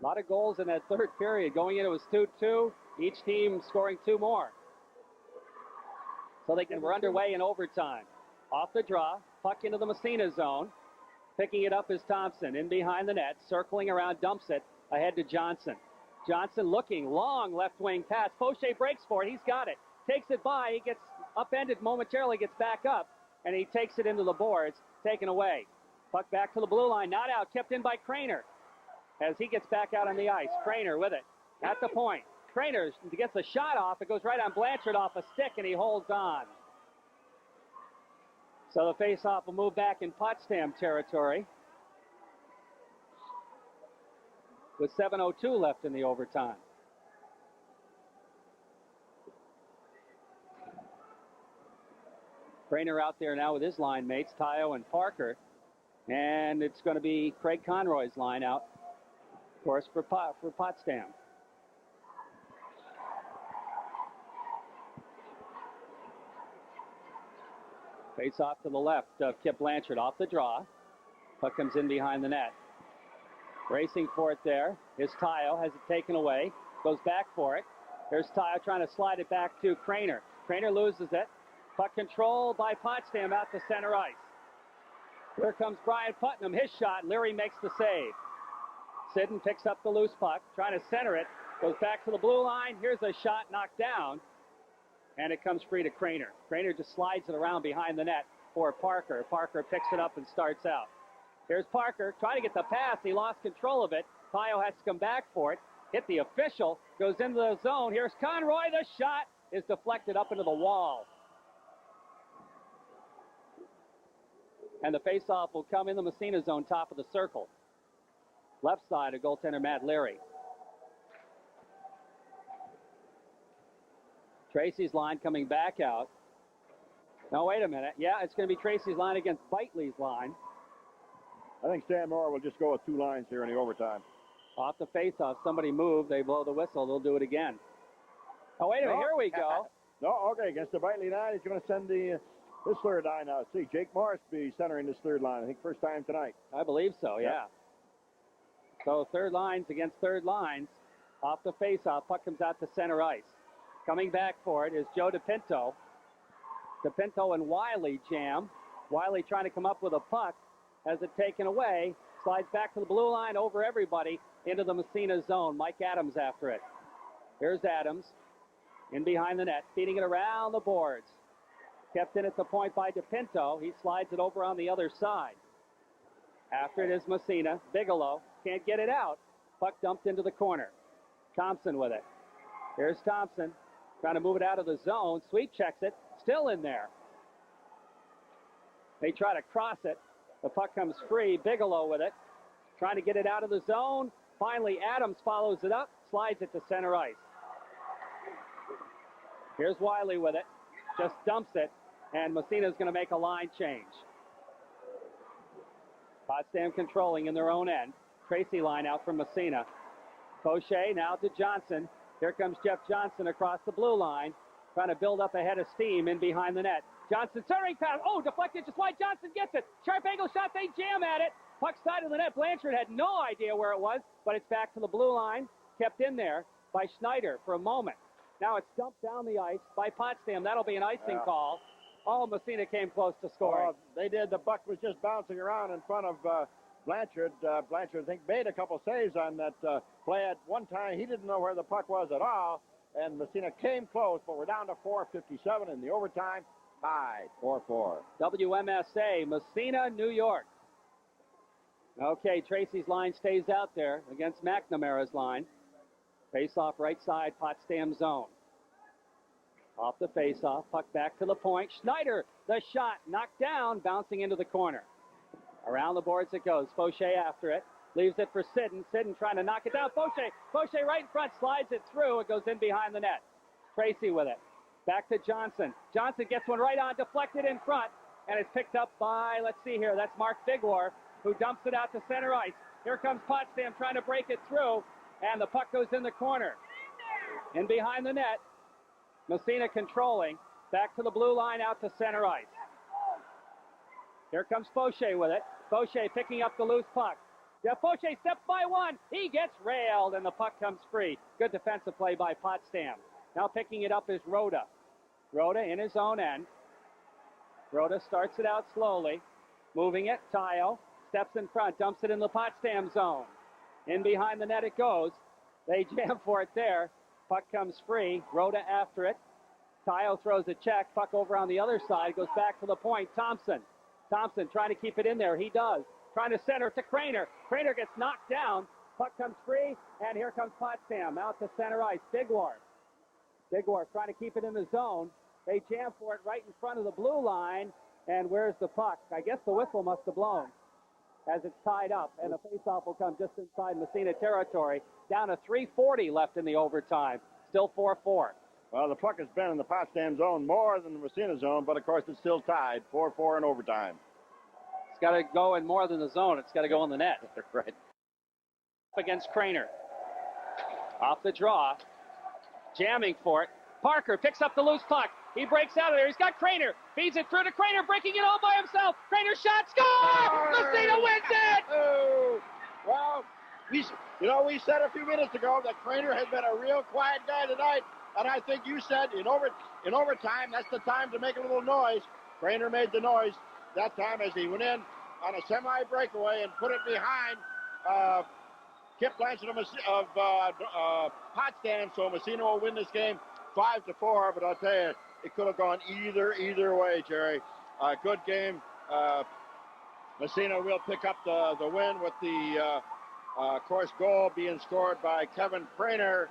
A lot of goals in that third period. Going in, it was 2-2. Each team scoring 2 more. So we're underway in overtime. Off the draw, puck into the Massena zone. Picking it up is Thompson. In behind the net, circling around, dumps it ahead to Johnson. Johnson looking, long left wing pass. Fauché breaks for it. He's got it. Takes it by. He gets upended momentarily, gets back up, and he takes it into the boards. Taken away. Puck back to the blue line. Not out. Kept in by Craner as he gets back out on the ice. Craner with it at the point. Craner gets a shot off. It goes right on Blanchard off a stick, and he holds on. So the face-off will move back in Potsdam territory with 7:02 left in the overtime. Craner out there now with his line mates, Tayo and Parker. And it's going to be Craig Conroy's line out, of course, for Potsdam. Face off to the left of Kip Blanchard off the draw. Puck comes in behind the net. Racing for it there is Tayo, has it taken away, goes back for it. There's Tayo trying to slide it back to Craner. Craner loses it. Puck control by Potsdam out to center ice. Here comes Brian Putnam, his shot. Leary makes the save. Sidden picks up the loose puck, trying to center it. Goes back to the blue line. Here's a shot knocked down. And it comes free to Craner. Craner just slides it around behind the net for Parker. Parker picks it up and starts out. Here's Parker trying to get the pass. He lost control of it. Tayo has to come back for it. Hit the official. Goes into the zone. Here's Conroy. The shot is deflected up into the wall. And the faceoff will come in the Massena zone, top of the circle. Left side of goaltender Matt Leary. Tracy's line coming back out. No, wait a minute. Yeah, it's going to be Tracy's line against Bitely's line. I think Stan Moore will just go with 2 lines here in the overtime. Off the faceoff, somebody moved. They blow the whistle. They'll do it again. Oh, wait a minute. Here we go. No, okay. Against the Bitely line, he's going to send this third line out. See, Jake Morris be centering this third line. I think first time tonight. I believe so, yeah. So third lines against third lines. Off the faceoff, puck comes out to center ice. Coming back for it is Joe DePinto. DePinto and Wiley jam. Wiley trying to come up with a puck. Has it taken away. Slides back to the blue line over everybody into the Massena zone. Mike Adams after it. Here's Adams. In behind the net. Feeding it around the boards. Kept in at the point by DePinto. He slides it over on the other side. After it is Massena. Bigelow can't get it out. Puck dumped into the corner. Thompson with it. Here's Thompson. Trying to move it out of the zone. Sweep checks it. Still in there. They try to cross it. The puck comes free. Bigelow with it, trying to get it out of the zone. Finally, Adams follows it up, slides it to center ice. Here's Wiley with it, just dumps it, and Massena's going to make a line change. Potsdam controlling in their own end. Tracy line out from Massena. Fauché now to Johnson. Here comes Jeff Johnson across the blue line, trying to build up a head of steam in behind the net. Johnson centering pass. Oh, deflected just wide. Johnson gets it. Sharp angle shot. They jam at it. Puck side of the net. Blanchard had no idea where it was, but it's back to the blue line. Kept in there by Schneider for a moment. Now it's dumped down the ice by Potsdam. That'll be an icing call. Oh, Massena came close to scoring. They did. The puck was just bouncing around in front of Blanchard. Blanchard, I think, made a couple saves on that play at one time. He didn't know where the puck was at all, and Massena came close, but we're down to 4:57 in the overtime. Tied 4-4. WMSA, Massena, New York. Okay, Tracy's line stays out there against McNamara's line. Face-off right side, Potsdam zone. Off the face-off, puck back to the point. Schneider, the shot, knocked down, bouncing into the corner. Around the boards it goes. Fauché after it. Leaves it for Sidden. Sidden trying to knock it down. Fauché right in front, slides it through. It goes in behind the net. Tracy with it. Back to Johnson. Johnson gets one right on, deflected in front, and it's picked up by, let's see here, that's Mark Bigwar, who dumps it out to center ice. Here comes Potsdam trying to break it through, and the puck goes in the corner. In behind the net, Massena controlling. Back to the blue line, out to center ice. Here comes Fauché with it. Fauché picking up the loose puck. Jeff Fauché steps by one. He gets railed, and the puck comes free. Good defensive play by Potsdam. Now picking it up is Rhoda. Rhoda in his own end. Rhoda starts it out slowly. Moving it. Tayo steps in front, dumps it in the Potsdam zone. In behind the net it goes. They jam for it there. Puck comes free. Rhoda after it. Tayo throws a check. Puck over on the other side. Goes back to the point. Thompson trying to keep it in there. He does. Trying to center to Craner. Craner gets knocked down. Puck comes free. And here comes Potsdam out to center ice. Bigwar trying to keep it in the zone. They jam for it right in front of the blue line. And where's the puck? I guess the whistle must have blown as it's tied up. And the faceoff will come just inside Massena territory. Down to 3:40 left in the overtime. Still 4-4. Well, the puck has been in the Potsdam zone more than the Massena zone, but of course it's still tied 4-4 in overtime. It's got to go in more than the zone. It's got to go in the net. Right. Up against Craner. Off the draw. Jamming for it. Parker picks up the loose puck. He breaks out of there. He's got Craner. Feeds it through to Craner, breaking it all by himself. Craner shot, score! Massena wins it! Oh, well, we said a few minutes ago that Craner has been a real quiet guy tonight, and I think you said in overtime, that's the time to make a little noise. Craner made the noise that time as he went in on a semi-breakaway and put it behind Kip Blanchard of Potsdam, so Massena will win this game 5-4, but I'll tell you, it could have gone either way, Jerry. Good game. Massena will pick up the win with the, of course, goal being scored by Kevin Craner.